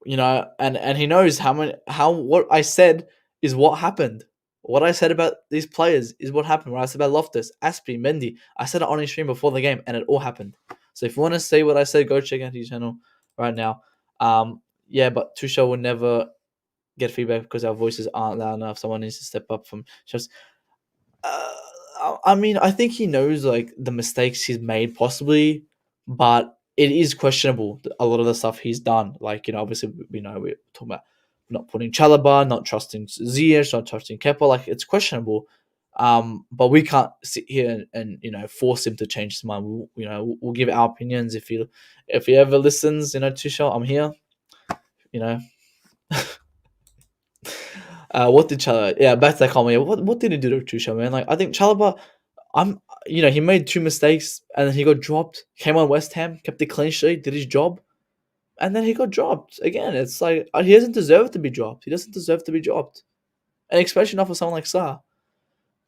And he knows what I said is what happened. What I said about these players is what happened. What I said about Loftus, Azpi, Mendy. I said it on his stream before the game, and it all happened. So if you want to see what I said, go check out his channel right now. Yeah, but Tuchel will never get feedback because our voices aren't loud enough. Someone needs to step up from just. I mean, I think he knows like the mistakes he's made, possibly, but it is questionable. A lot of the stuff he's done, like obviously we're talking about not putting Chalobah, not trusting Ziyech, not trusting Kepa. Like it's questionable. But we can't sit here and force him to change his mind. We'll give our opinions if he ever listens. Tuchel, I'm here. What did Chalobah? Yeah, back to that comment. What did he do to Tuchel, man? Like I think Chalobah, he made 2 mistakes and then he got dropped. Came on West Ham, kept the clean sheet, did his job, and then he got dropped again. It's like he doesn't deserve to be dropped. He doesn't deserve to be dropped, and especially not for someone like Sarr.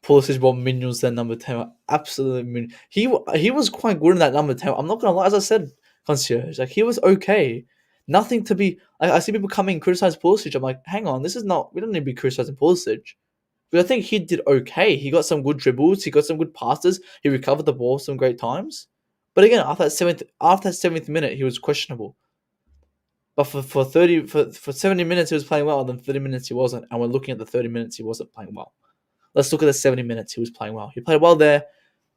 Pulisic brought minions then number 10. Absolutely minion. He was quite good in that number 10. I'm not gonna lie, as I said, concierge, like he was okay. Nothing to be like. I see people coming and criticize Pulisic. I'm like, hang on, this is not. We don't need to be criticizing Pulisic. But I think he did okay. He got some good dribbles. He got some good passes. He recovered the ball some great times. But again, after that seventh minute, he was questionable. But for 70 minutes he was playing well, and then 30 minutes he wasn't. And we're looking at the 30 minutes he wasn't playing well. Let's look at the 70 minutes he was playing well. He played well there.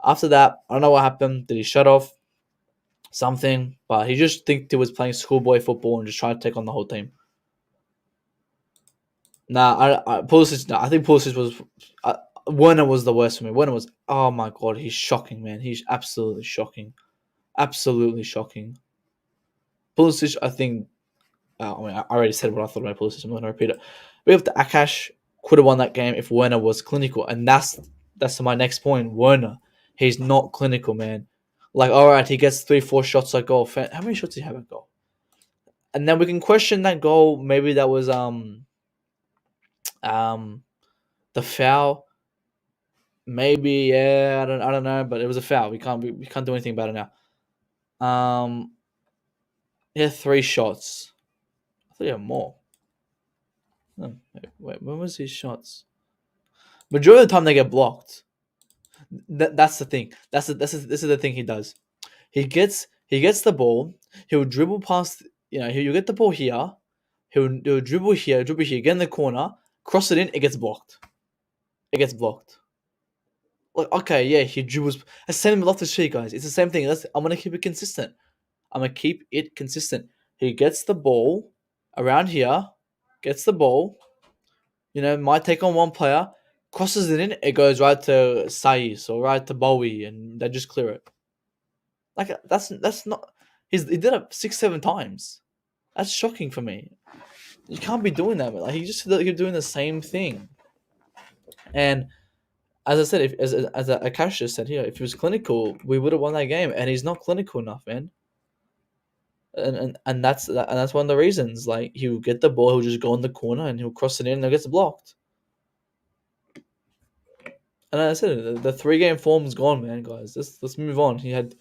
After that, I don't know what happened. Did he shut off something? But he just think he was playing schoolboy football and just tried to take on the whole team. Pulisic. I think Pulisic was. Werner was the worst for me. Werner was. Oh my god, he's shocking, man. He's absolutely shocking, absolutely shocking. Pulisic, I think. I already said what I thought about Pulisic. I'm not gonna repeat it. We have the Akash could have won that game if Werner was clinical. And that's my next point. Werner, he's not clinical, man. Like, all right, he gets 3-4 shots at goal. How many shots did he have at goal? And then we can question that goal. Maybe that was um the foul. Maybe, yeah, I don't know, but it was a foul. We can't do anything about it now. He had 3 shots. I thought he had more. Oh, wait, when was his shots? Majority of the time they get blocked. That's the thing. This is the thing he does. He gets the ball. He'll dribble past. He'll get the ball here. He'll dribble here, get in the corner, cross it in. It gets blocked. It gets blocked. Like, okay, yeah, he dribbles. The same with Loftus-Cheek, guys. It's the same thing. I'm gonna keep it consistent. He gets the ball around here, gets the ball. Might take on one player, crosses it in. It goes right to Saiz or right to Bowie, and they just clear it. Like, that's not. He did it 6-7 times. That's shocking for me. You can't be doing that, man. Like, you're doing the same thing. And as I said, as Akash just said here, if he was clinical, we would have won that game. And he's not clinical enough, man. And that's one of the reasons. Like, he'll get the ball, he'll just go in the corner, and he'll cross it in, and it gets blocked. And as I said, the 3-game form's gone, man, guys. Let's move on. He had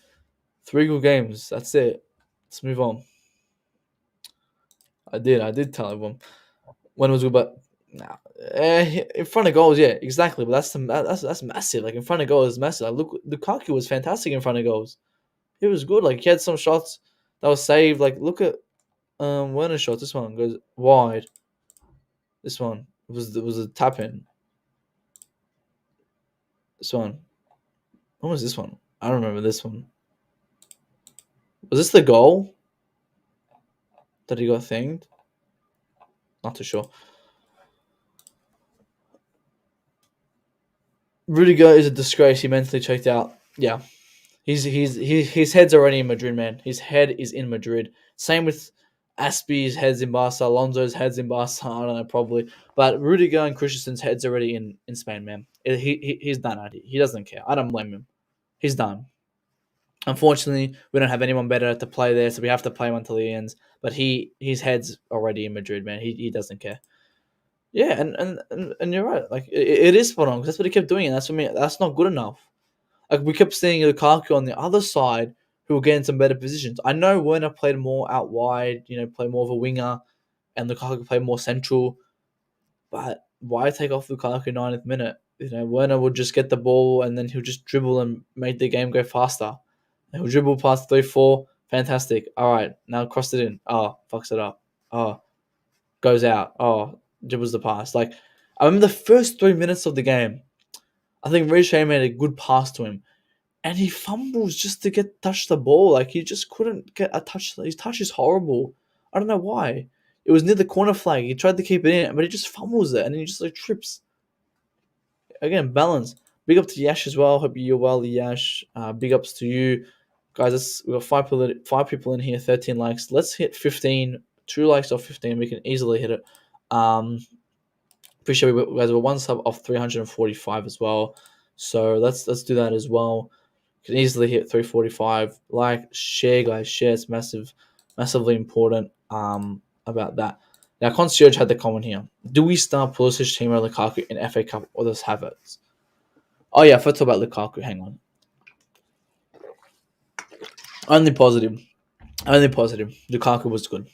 3 good games. That's it. Let's move on. I did tell everyone when it was good, but nah, in front of goals, yeah, exactly. But that's massive. Like, in front of goals is massive. Like, look, Lukaku was fantastic in front of goals. He was good. Like, he had some shots that was saved. Like, look at Werner's shot. This one goes wide. This one was a tap in. This one. When was this one? I don't remember this one. Was this the goal that he got thinged? Not too sure. Rudiger is a disgrace. He mentally checked out. Yeah, his head's already in Madrid, man. His head is in Madrid. Same with Azpi's head's in Barca. Alonso's head's in Barca. I don't know, probably. But Rudiger and Christensen's head's already in Spain, man. He's done already. He doesn't care. I don't blame him. He's done. Unfortunately, we don't have anyone better to play there, so we have to play him until he ends. But his head's already in Madrid, man. He doesn't care. Yeah, and you're right. Like, it is spot on, 'cause that's what he kept doing, and that's for me. That's not good enough. Like, we kept seeing Lukaku on the other side, who will get in some better positions. I know Werner played more out wide, played more of a winger, and Lukaku played more central. But why take off Lukaku 90th minute? Werner would just get the ball, and then he'll just dribble and make the game go faster. And he'll dribble past 3-4. Fantastic. All right, now cross it in. Oh, fucks it up. Oh, goes out. Oh, dribbles the pass. Like, I remember the first 3 minutes of the game. I think Ricochet made a good pass to him, and he fumbles just to touch the ball. Like, he just couldn't get a touch. His touch is horrible. I don't know why. It was near the corner flag. He tried to keep it in, but he just fumbles it, and he just, like, trips. Again, balance. Big up to Yash as well. Hope you're well, Yash. Big ups to you, guys. We've got five people in here. 13 likes. Let's hit 15. 2 likes off 15. We can easily hit it. Appreciate we guys were 1 sub off 345 as well. So let's do that as well. Can easily hit 345. Like, share, guys. Share. It's massively important about that. Now, Concierge had the comment here. Do we start Pulisic, Timo, Lukaku in FA Cup, or does Havertz? Oh, yeah, let's talk about Lukaku. Hang on. Only positive. Lukaku was good.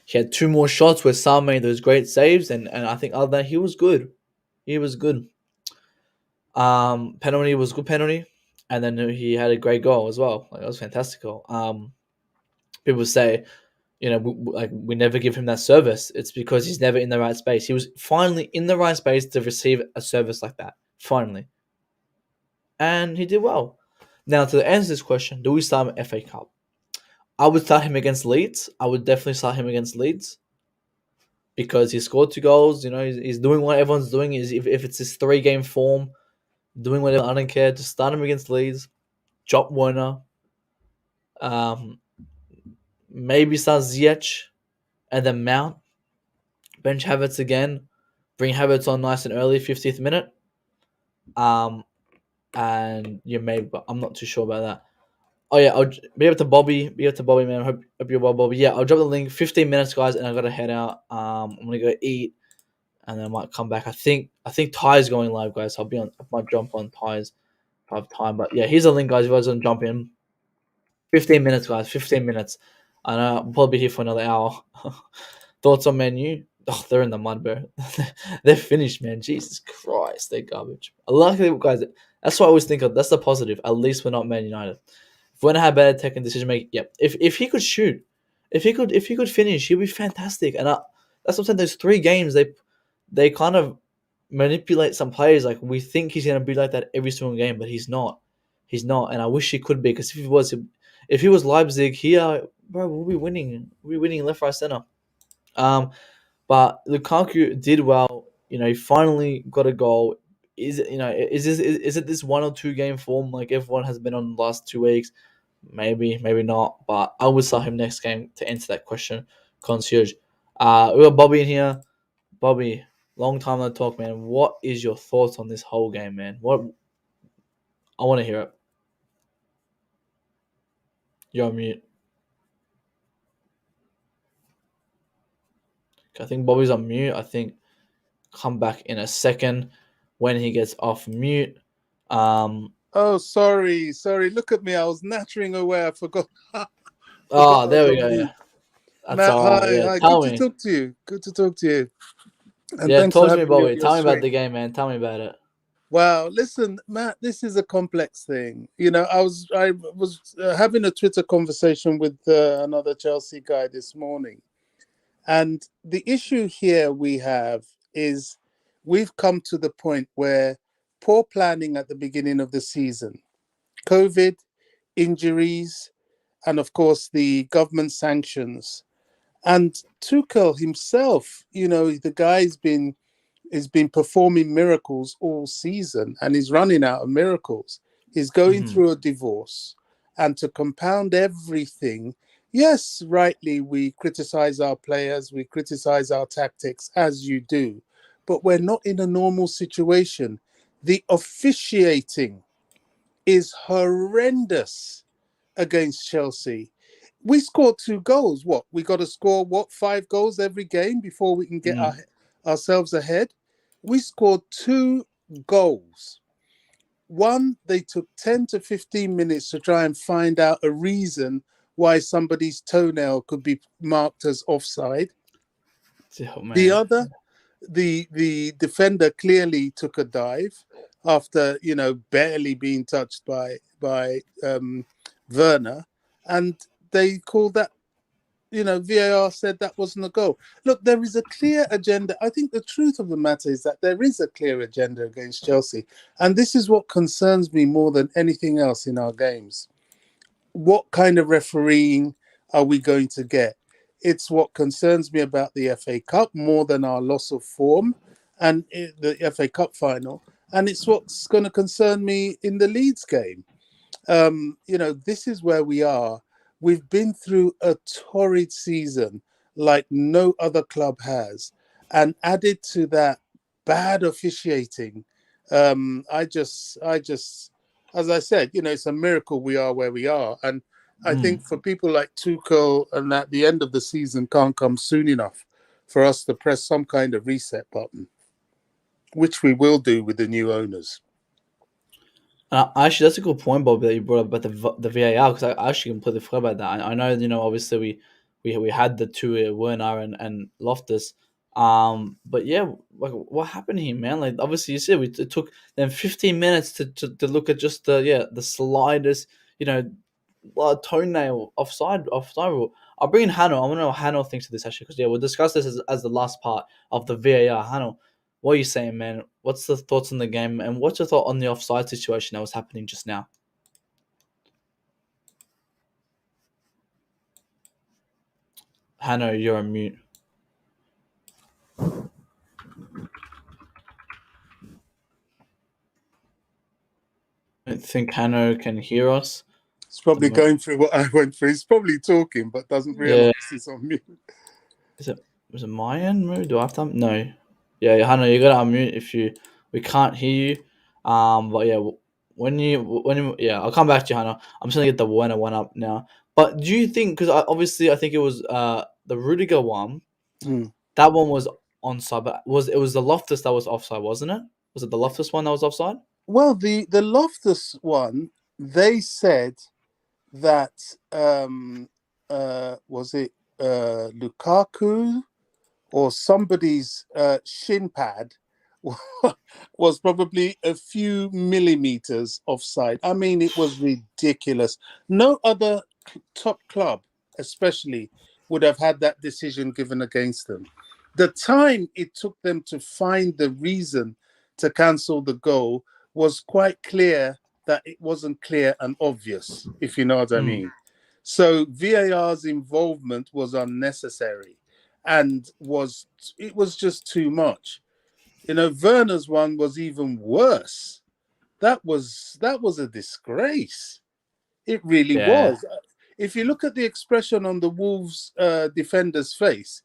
He had 2 more shots where Sarr made those great saves, and I think other than that, he was good. Penalty was good penalty, and then he had a great goal as well. Like, it was a fantastic goal. People say, we never give him that service. It's because he's never in the right space. He was finally in the right space to receive a service like that. Finally. And he did well. Now, to answer this question, do we start him at FA Cup? I would start him against Leeds. I would definitely start him against Leeds. Because he scored 2 goals. He's doing what everyone's doing. If it's his 3-game form, doing whatever, I don't care. Just start him against Leeds. Drop Werner. Maybe start Ziyech. And then Mount. Bench Havertz again. bring Havertz on nice and early, 50th minute. And maybe, but I'm not too sure about that. Oh yeah, I'll be up to Bobby, man. Hope you're well, Bobby. Yeah, I'll drop the link. 15 minutes, guys, and I gotta head out. I'm gonna go eat, and then I might come back. I think Ty's going live, guys. So I might jump on Ty's if I have time. But yeah, here's the link, guys. If you guys want to jump in, 15 minutes, guys. 15 minutes. I know I'll probably be here for another hour. Thoughts on Man U? Oh, they're in the mud, bro. They're finished, man. Jesus Christ, they're garbage. Luckily, guys, that's what I always think of. That's the positive. At least we're not Man United. If Werner had better tech and decision making, yep. If he could shoot, if he could finish, he'd be fantastic. And that's what I'm saying. Those 3 games, they kind of manipulate some players. Like we think he's gonna be like that every single game, but he's not. He's not. And I wish he could be, because if he was Leipzig here, bro, we'll be winning. We'll be winning left, right, center. But Lukaku did well. He finally got a goal. Is it this 1 or 2 game form like everyone has been on the last 2 weeks? Maybe, maybe not. But I would start him next game to answer that question. Concierge. We got Bobby in here. Bobby, long time no talk, man. What is your thoughts on this whole game, man? What I want to hear it. You're on mute. I think Bobby's on mute. I think come back in a second when he gets off mute. Oh, sorry. Look at me. I was nattering away. I forgot. Oh, there we go. Yeah. That's Matt, all right. Yeah, hi. tell Good me. to talk to you. And Yeah, thanks for talk to me, having me on Bobby. your Tell me about stream. the game, man. Tell me about it. Wow, listen, Matt, this is a complex thing. I was having a Twitter conversation with another Chelsea guy this morning. And the issue here we have is we've come to the point where poor planning at the beginning of the season, COVID, injuries, and of course the government sanctions. And Tuchel himself, the guy's has been performing miracles all season, and he's running out of miracles. He's going through a divorce. And to compound everything, yes, rightly, we criticize our players, we criticize our tactics, as you do, but we're not in a normal situation. The officiating is horrendous against Chelsea. We scored 2 goals. What? We got to score, 5 goals every game before we can get ourselves ahead? We scored 2 goals. One, they took 10 to 15 minutes to try and find out a reason why somebody's toenail could be marked as offside. Oh, man. The other, the defender clearly took a dive after, barely being touched by Werner. And they called that, VAR said that wasn't a goal. Look, there is a clear agenda. I think the truth of the matter is that there is a clear agenda against Chelsea. And this is what concerns me more than anything else in our games. What kind of refereeing are we going to get? It's what concerns me about the FA Cup more than our loss of form and the FA Cup final. And it's what's going to concern me in the Leeds game. This is where we are. We've been through a torrid season like no other club has. And added to that bad officiating, I just, as I said, it's a miracle we are where we are. And I think for people like Tuchel, and at the end of the season can't come soon enough for us to press some kind of reset button, which we will do with the new owners. Actually, that's a good point, Bob, that you brought up about the VAR, because I actually completely forgot about that. I know, obviously we had the 2 Werner and Loftus, but yeah, like what happened here, man? Like obviously you said it took them 15 minutes to look at just the slightest, toenail offside rule. I'll bring in Hannah. I want to know what Hannah thinks of this actually, because we'll discuss this as the last part of the VAR. Hannah, what are you saying, man? What's the thoughts on the game, and what's your thought on the offside situation that was happening just now? Hannah, you're on mute. I don't think Hannah can hear us. He's probably going through what I went through. He's probably talking, but doesn't realize he's on mute. Is it my end? Do I have to? No. Yeah, Hannah, you gotta unmute if you we can't hear you. But yeah, yeah, I'll come back to you, Hannah. I'm just gonna get the Werner one up now. But do you think because obviously I think it was the Rudiger one. Hmm. That one was onside, but it was the Loftus that was offside, wasn't it? Was it the Loftus one that was offside? Well, the Loftus one, they said that was it Lukaku or somebody's shin pad was probably a few millimeters offside. I mean, it was ridiculous. No other top club, especially, would have had that decision given against them. The time it took them to find the reason to cancel the goal was quite clear that it wasn't clear and obvious, if you know what I Mm. mean. So VAR's involvement was unnecessary and was just too much. You know, Werner's one was even worse. That was a disgrace. It really Yeah, was. If you look at the expression on the Wolves defender's face,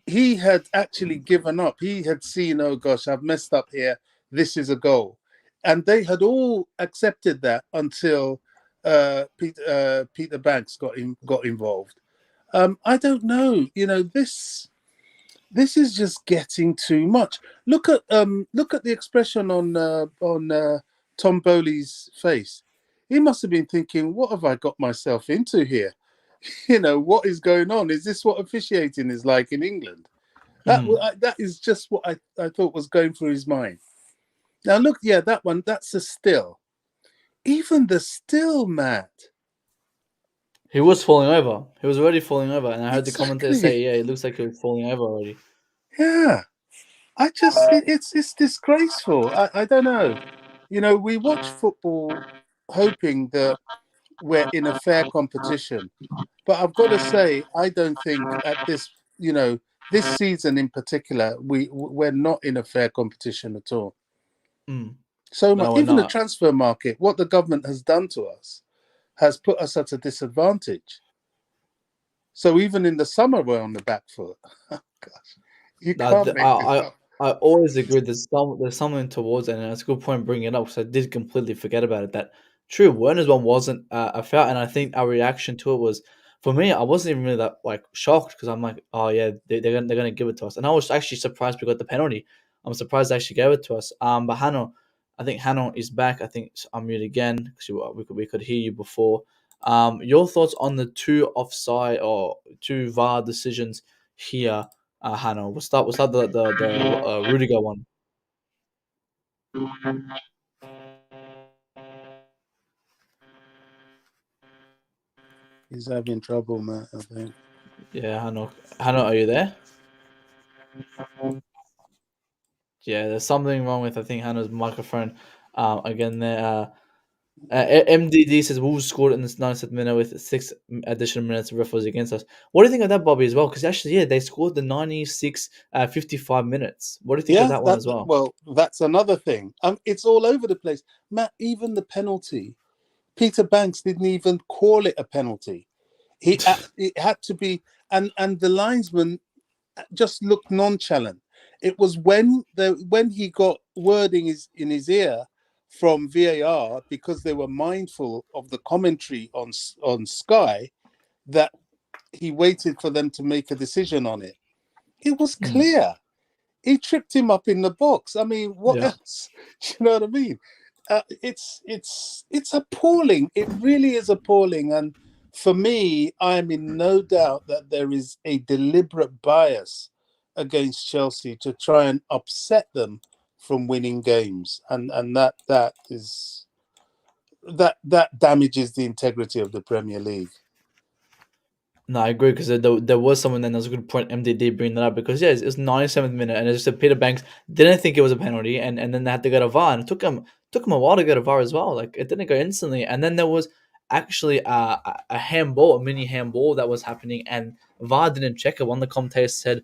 he had actually given up. He had seen, oh gosh, I've messed up here. This is a goal, and they had all accepted that until Peter Banks got involved. I don't know. You know, this is just getting too much. Look at the expression on Tom Bowley's face. He must have been thinking, "What have I got myself into here? You know, what is going on? Is this what officiating is like in England?" mm. That is just what I thought was going through his mind. Now look, yeah, that one, that's a still. Even the still, Matt. He was falling over. He was already falling over, and I heard the commentator Exactly. say, "Yeah, it looks like he was falling over already." Yeah. It's disgraceful. I don't know. You know, we watch football hoping that we're in a fair competition. But I've got to say, I don't think at this, this season in particular, we're not in a fair competition at all. Mm. So much, No, we're even the not. transfer market, what the government has done to us has put us at a disadvantage. So even in the summer, we're on the back foot. Gosh, you can't I, make this I up. I always agree. There's something towards it, and it's a good point bringing it up because I did completely forget about it. That true, Werner's one wasn't a foul, and I think our reaction to it was, for me, I wasn't even really that like shocked because I'm like, oh yeah, they're gonna give it to us, and I was actually surprised we got the penalty. I'm surprised they actually gave it to us. But Hannah, I think Hannah is back. I think I'm mute again because we could hear you before. Your thoughts on the two offside or two VAR decisions here, Hannah? Was that the Rudiger one? He's having trouble, man, I think. Yeah, Hannah. Hannah, are you there? Yeah, there's something wrong with I think Hannah's microphone. Again there. MDD says Wolves scored in this 97th minute with six additional minutes of referees against us. What do you think of that, Bobby, as well? Because actually, yeah, they scored the 96, 55 minutes. What do you think of Yeah, that one as well? that's another thing. It's all over the place. Matt, even the penalty, Peter Banks didn't even call it a penalty. It had to be, and the linesman just looked nonchalant. It was when he got word in his ear from VAR because they were mindful of the commentary on Sky that he waited for them to make a decision on it. It was Mm, clear. He tripped him up in the box. I mean, what yeah. else? Do you know what I mean? It's appalling. It really is appalling. And for me, I am in no doubt that there is a deliberate bias against Chelsea to try and upset them from winning games, and that damages the integrity of the Premier League. No, I agree because there was someone then. That's a good point. MDD bringing that up because yeah, it's 97th minute, and it's just that Peter Banks didn't think it was a penalty, and then they had to go to VAR, and it took him a while to go to VAR as well. Like it didn't go instantly, and then there was actually a handball, a mini handball that was happening, and VAR didn't check it. One of the commentators said,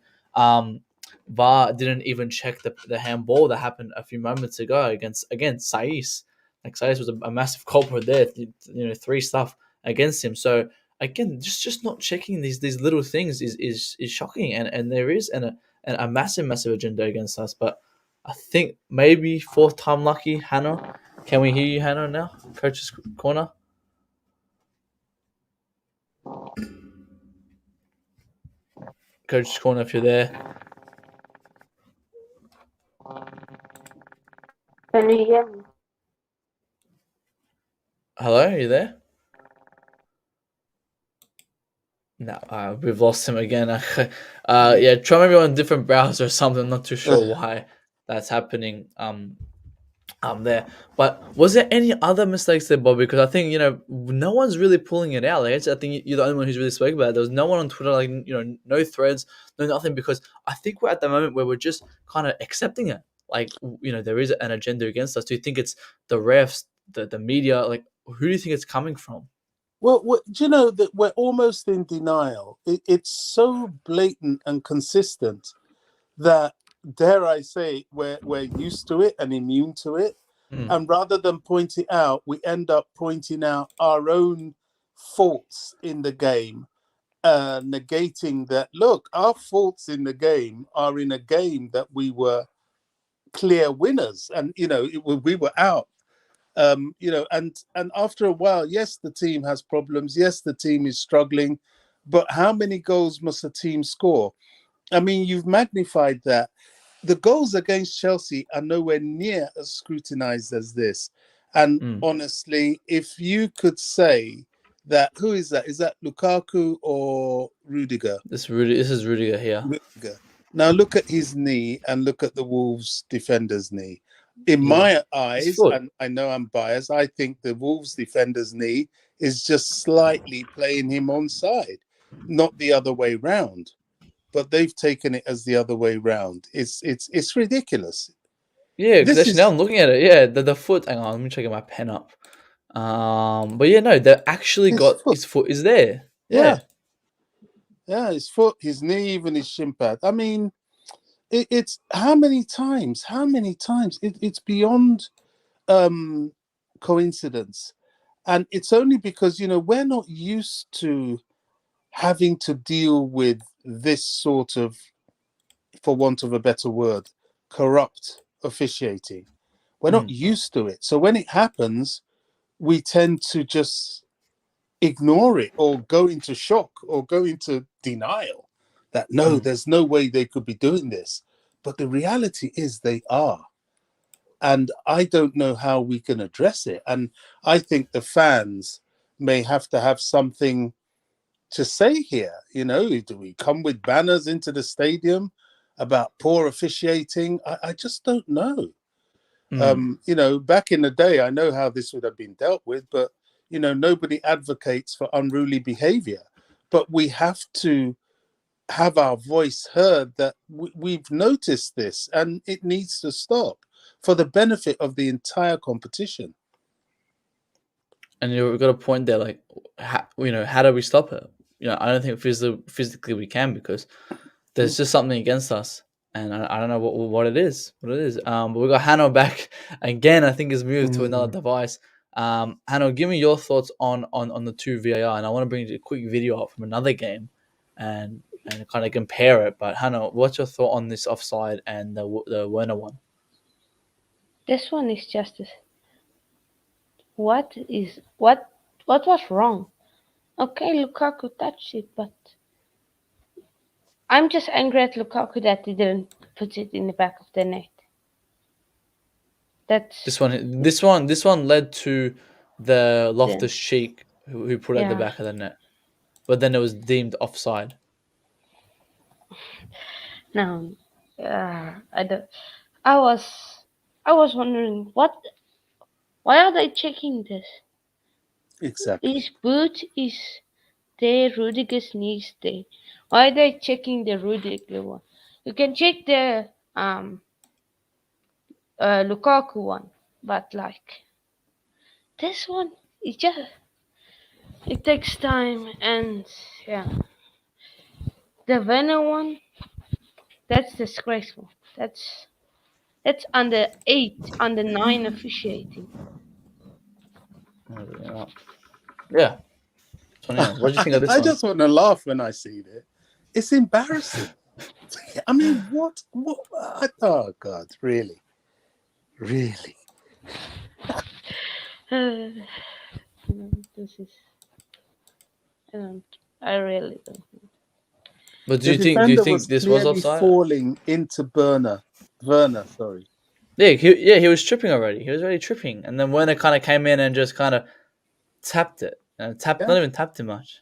VAR didn't even check the handball that happened a few moments ago against Saiss. Like Saiss was a massive culprit there, three stuff against him. So again, just not checking these little things is shocking, and there is and a massive agenda against us. But I think maybe fourth time lucky, Hannah. Can we hear you, Hannah, now? Coach's Corner. Coach's Corner, if you're there. Can you hear me? Hello, are you there? No, we've lost him again. Yeah, try maybe on a different browser or something. I'm not too sure why that's happening. There. But was there any other mistakes there, Bob? Because I think no one's really pulling it out. Like, I think you're the only one who's really spoke about it. There was no one on Twitter, like no threads, no nothing. Because I think we're at the moment where we're just kind of accepting it. Like there is an agenda against us. Do you think it's the refs, the media? Like, who do you think it's coming from? Well, do you know that we're almost in denial? It's so blatant and consistent that, dare I say, we're used to it and immune to it. And rather than point it out, we end up pointing out our own faults in the game, negating that, look, our faults in the game are in a game that we were clear winners. And, we were out. And after a while, yes, the team has problems. Yes, the team is struggling. But how many goals must a team score? I mean, you've magnified that. The goals against Chelsea are nowhere near as scrutinized as this. And honestly, if you could say that, who is that? Is that Lukaku or Rudiger? This is Rudiger here. Rudiger. Now look at his knee and look at the Wolves defender's knee. In my eyes, and I know I'm biased, I think the Wolves defender's knee is just slightly playing him onside, not the other way round. But they've taken it as the other way round. It's ridiculous. Yeah, because actually now I'm looking at it. Yeah, the foot. Hang on, let me check my pen up. But yeah, no, they actually his foot is there. Yeah, his foot, his knee, even his shin pad. I mean, it's how many times? It's beyond coincidence, and it's only because we're not used to having to deal with this sort of, for want of a better word, corrupt officiating. We're not used to it. So when it happens, we tend to just ignore it or go into shock or go into denial that, no, there's no way they could be doing this. But the reality is they are. And I don't know how we can address it. And I think the fans may have to have something to say here. Do we come with banners into the stadium about poor officiating? I just don't know. Back in the day, I know how this would have been dealt with, but nobody advocates for unruly behavior. But we have to have our voice heard that we've noticed this and it needs to stop for the benefit of the entire competition. And you've got a point there, like, how do we stop it? I don't think physically we can, because there's just something against us, and I don't know what it is. But we got Hanno back again. I think he's moved to another device. Hanno, give me your thoughts on the two VAR, and I want to bring you a quick video up from another game, and kind of compare it. But Hanno, what's your thought on this offside and the Werner one? This one is just what was wrong? Okay, Lukaku touched it, but I'm just angry at Lukaku that he didn't put it in the back of the net. That's this one led to the Loftus-Cheek who put it at the back of the net, but then it was deemed offside. No, I don't. I was wondering why are they checking this? Exactly. His boot is there, Rudiger's knees there. Why are they checking the Rudiger one? You can check the Lukaku one, but like this one, it takes time, and the Werner one, that's disgraceful. That's under 9 officiating. Yeah. What do you think of this I one? just want to laugh when I see it. It's embarrassing. I mean, what? Oh God, really? This is. I don't. I really don't. But The do you defender was think this was clearly offside? falling into Werner, sorry. Yeah, he was tripping already. He was already tripping, and then Werner kind of came in and just kind of tapped it, and Yeah, not even tapped too much.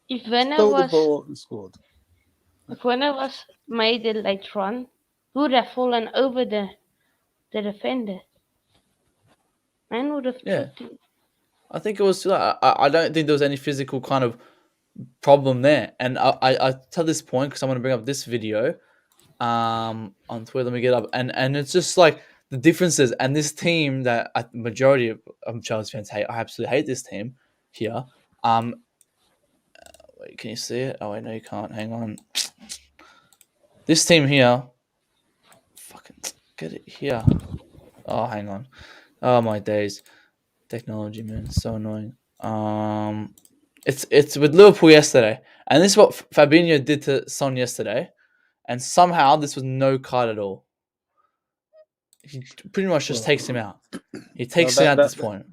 If Werner stole the was, ball and scored. if Werner was made a late run, he would have fallen over the defender. Man would have Yeah, tripped him. I think it was. I don't think there was any physical kind of problem there, and I tell this point because I want to bring up this video on Twitter. Let me get up, and it's just like the differences, and this team that majority of Chelsea fans hate. I absolutely hate this team here. Wait, can you see it? Oh wait, no, you can't. Hang on. This team here, fucking get it here. Oh, hang on. Oh my days, technology, man, it's so annoying. It's with Liverpool yesterday, and this is what Fabinho did to Son yesterday, and somehow this was no card at all. He pretty much just Well, takes him out. He well, takes him out at this point.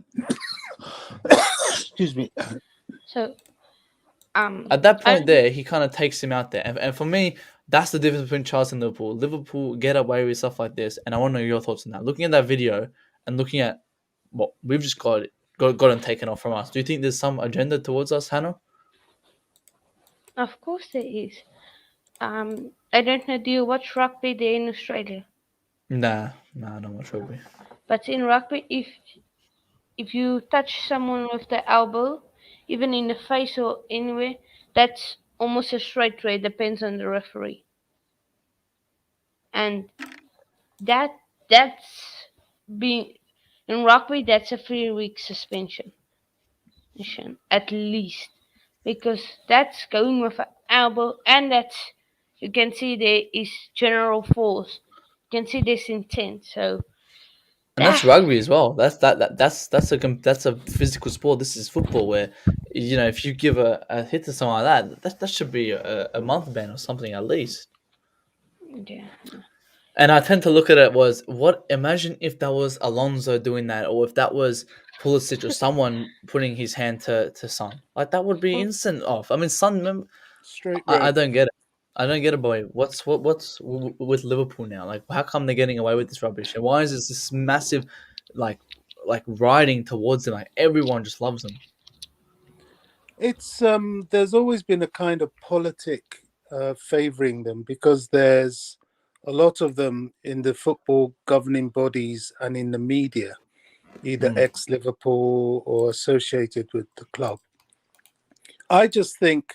excuse me. So, At that point, I there, he kind of takes him out there, and for me, that's the difference between Chelsea and Liverpool. Liverpool get away with stuff like this, and I want to know your thoughts on that. Looking at that video and looking at what we've just gotten taken off from us, do you think there's some agenda towards us, Hannah? of course there is. I don't know. Do you watch rugby there in Australia? Nah, not much rugby. But in rugby, if you touch someone with the elbow, even in the face or anywhere, that's almost a straight red. Depends on the referee, and that's being in rugby. That's a 3 week suspension, at least, because that's going with an elbow, and that's you can see there is general force. You can see there's intent. So And that's that rugby as well. That's a physical sport. This is football, where if you give a hit to someone like that should be a month ban or something at least. yeah. And I tend to look at it was what imagine if that was Alonso doing that, or if that was Pulisic or someone putting his hand to Son. Like that would be Well, instant off. I mean, Son. Straight I red. don't get it. I don't get it, boy. What's with Liverpool now? Like, how come they're getting away with this rubbish? And why is this massive, like, riding towards them? Like everyone just loves them. It's there's always been a kind of politic favouring them because there's a lot of them in the football governing bodies and in the media, either Mm. ex-Liverpool or associated with the club. I just think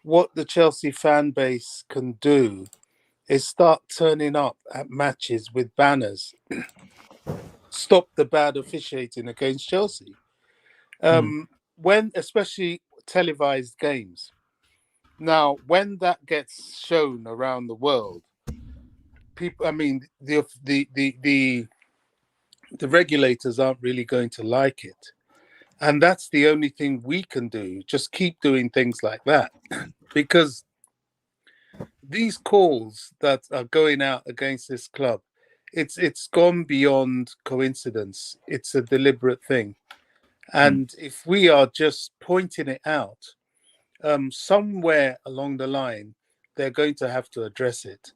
what the Chelsea fan base can do is start turning up at matches with banners. Stop the bad officiating against Chelsea. Mm. When especially televised games. Now, when that gets shown around the world, people, I mean, the regulators aren't really going to like it, and that's the only thing we can do. Just keep doing things like that, because these calls that are going out against this club, it's gone beyond coincidence. It's a deliberate thing, Mm. and if we are just pointing it out, somewhere along the line, they're going to have to address it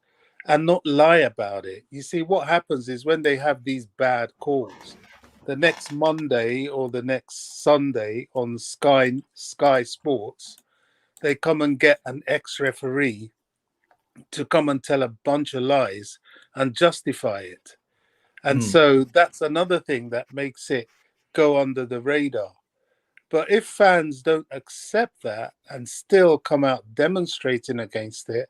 and not lie about it. You see, what happens is when they have these bad calls, the next Monday or the next Sunday on Sky Sports, they come and get an ex-referee to come and tell a bunch of lies and justify it. And Mm. so that's another thing that makes it go under the radar. But if fans don't accept that and still come out demonstrating against it,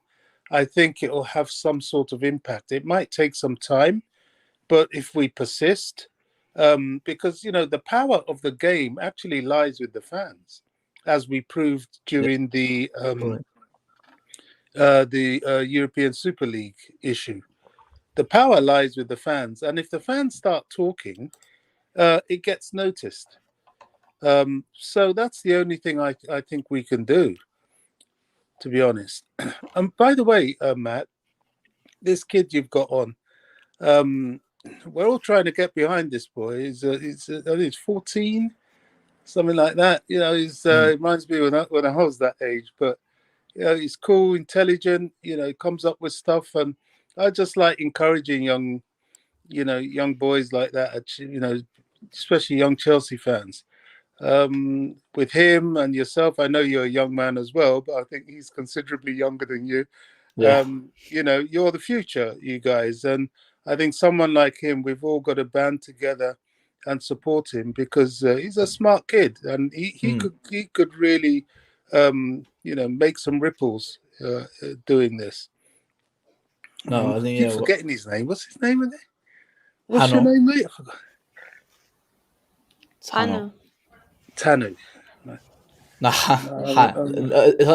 I think it will have some sort of impact. It might take some time, but if we persist, because the power of the game actually lies with the fans, as we proved Yeah. during the Totally. European Super League issue. The power lies with the fans, and if the fans start talking, it gets noticed. So that's the only thing I think we can do. to be honest. And by the way, Matt, this kid you've got on, we're all trying to get behind this boy. He's I think he's 14, something like that. You know, he's Mm. it reminds me when I was that age. But you know, he's cool, intelligent. You know, he comes up with stuff, and I just like encouraging young boys like that. You know, especially young Chelsea fans. With him and yourself, I know you're a young man as well, but I think he's considerably younger than you. Yeah. You know, you're the future, you guys. And I think someone like him, we've all got to band together and support him because he's a smart kid and Mm. he could really, make some ripples doing this. No, I I think keep yeah. forgetting his name. What's his name again? What's your Hano. name, mate? I forgot. It's I Hano. know. Tanu. Nah,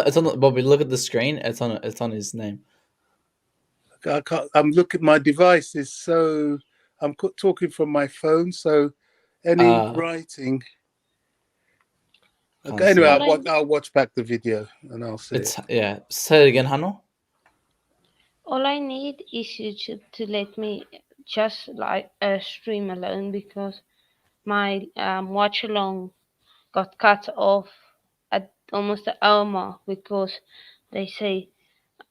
it's on Bobby. Look at the screen. It's on his name. I can't. I'm looking. My device is so. I'm talking from my phone, so any writing. Can't Okay, see anyway, it. I'll watch back the video and I'll see It's it. yeah. Say it again, Hano. All I need is YouTube to let me just like stream alone because my watch along got cut off at almost the hour mark because they say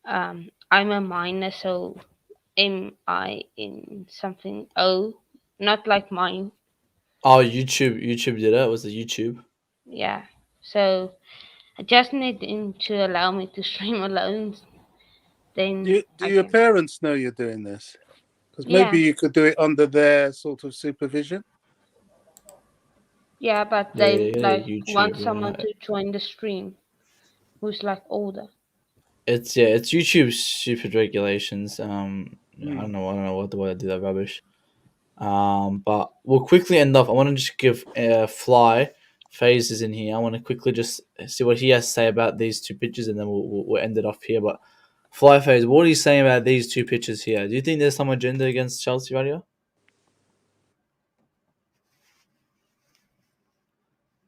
I'm a minor, so MI in something O, not like mine. Oh, YouTube did it. Was it YouTube? Yeah, so I just need him to allow me to stream alone. Then Do I your can. parents know you're doing this? Because maybe Yeah, you could do it under their sort of supervision. yeah, but Yeah, they yeah, like want YouTube. someone to join the stream who's like older. It's YouTube's stupid regulations. I Hmm. don't know what the way to do that rubbish. But we'll quickly end off. I want to just give Fly phases in here. I want to quickly just see what he has to say about these two pictures, and then we'll end it off here. But Fly phase, what are you saying about these two pictures here? Do you think there's some agenda against Chelsea right here?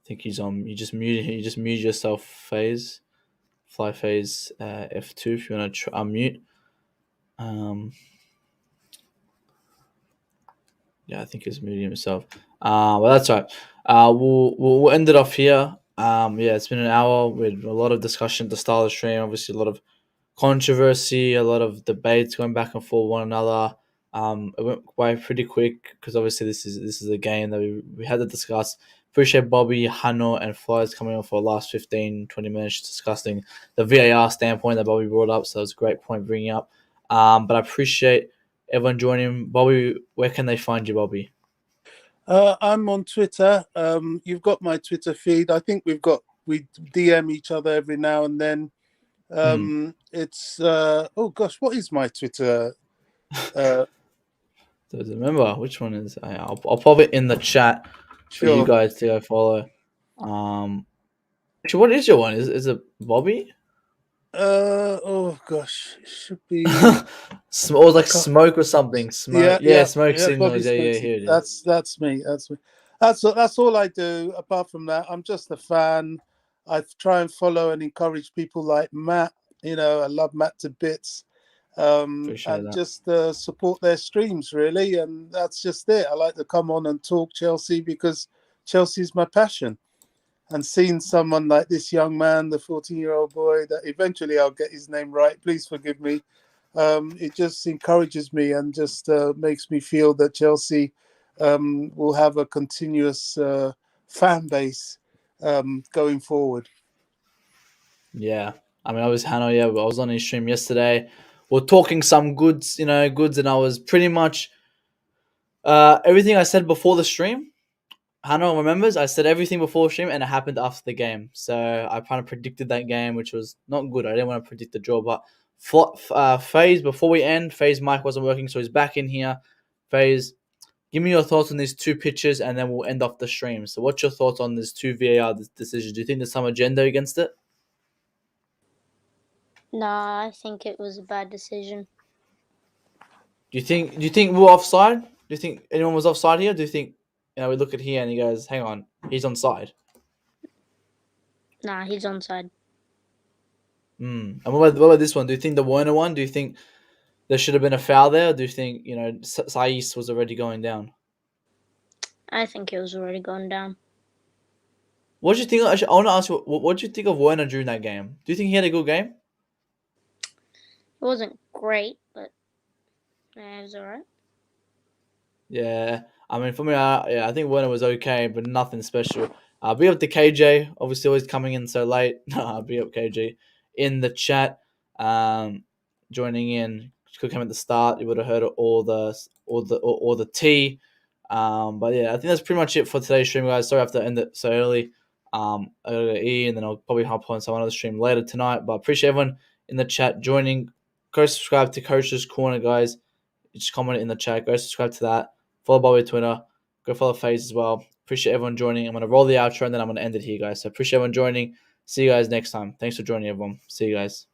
I think he's on. You just muted. You just mute yourself. Phase Fly phase F2 if you want to unmute. Um, Yeah, I think he's muting himself. Well, that's right. We'll end it off here. Yeah, it's been an hour with a lot of discussion, the style of the stream, obviously a lot of controversy, a lot of debates going back and forth with one another. It went by pretty quick because obviously this is a game that we had to discuss. Appreciate Bobby, Hano, and Flores coming on for the last 15, 20 minutes discussing the VAR standpoint that Bobby brought up. So it's a great point bringing up. But I appreciate everyone joining. Bobby, where can they find you, Bobby? I'm on Twitter. You've got my Twitter feed. I think we DM each other every now and then. It's oh gosh, what is my Twitter? So remember which one is I'll pop it in the chat for you Sure. guys to go follow. Actually, what is your one? Is it Bobby? Oh gosh, it should be. Or like smoke or something. Smoke. Yeah, smoke Yeah. Bobby signals. Yeah. Smokes. Here it is. That's me. That's me. That's all I do. Apart from that, I'm just a fan. I try and follow and encourage people like Matt. You know, I love Matt to bits. Appreciate And that. just support their streams really, and that's just it. I like to come on and talk Chelsea because Chelsea's my passion. And seeing someone like this young man, the 14-year-old boy, that eventually I'll get his name right. Please forgive me. It just encourages me and just makes me feel that Chelsea will have a continuous fan base going forward. Yeah. I mean, I was Hannah. Yeah, I was on his stream yesterday. We're talking some goods, and I was pretty much everything I said before the stream. Hannah remembers I said everything before stream and it happened after the game. So I kind of predicted that game, which was not good. I didn't want to predict the draw, but Faze, before we end, Faze mic wasn't working, so he's back in here. Faze, give me your thoughts on these two pitches and then we'll end off the stream. So what's your thoughts on these two VAR decisions? Do you think there's some agenda against it? Nah, I think it was a bad decision. Do you think we're offside? Do you think anyone was offside here? Do you think we look at here and he goes, hang on, he's onside? Nah, he's onside. And what about this one? Do you think the Werner one? Do you think there should have been a foul there? Or do you think Saiss was already going down? I think it was already gone down. What do you think? Actually, I want to ask you, what do you think of Werner during that game? Do you think he had a good game? It wasn't great, but it was alright. Yeah, I mean, for me, I think Werner was okay, but nothing special. Big up to KJ, obviously always coming in so late. Big up KJ in the chat, joining in. Could come at the start. You would have heard all the tea. But yeah, I think that's pretty much it for today's stream, guys. Sorry I have to end it so early. I gotta go eat, and then I'll probably hop on some other stream later tonight. But appreciate everyone in the chat joining. Go subscribe to Coach's Corner, guys. Just comment in the chat. Go subscribe to that. Follow Bobby on Twitter. Go follow FaZe as well. Appreciate everyone joining. I'm going to roll the outro and then I'm going to end it here, guys. So appreciate everyone joining. See you guys next time. Thanks for joining, everyone. See you guys.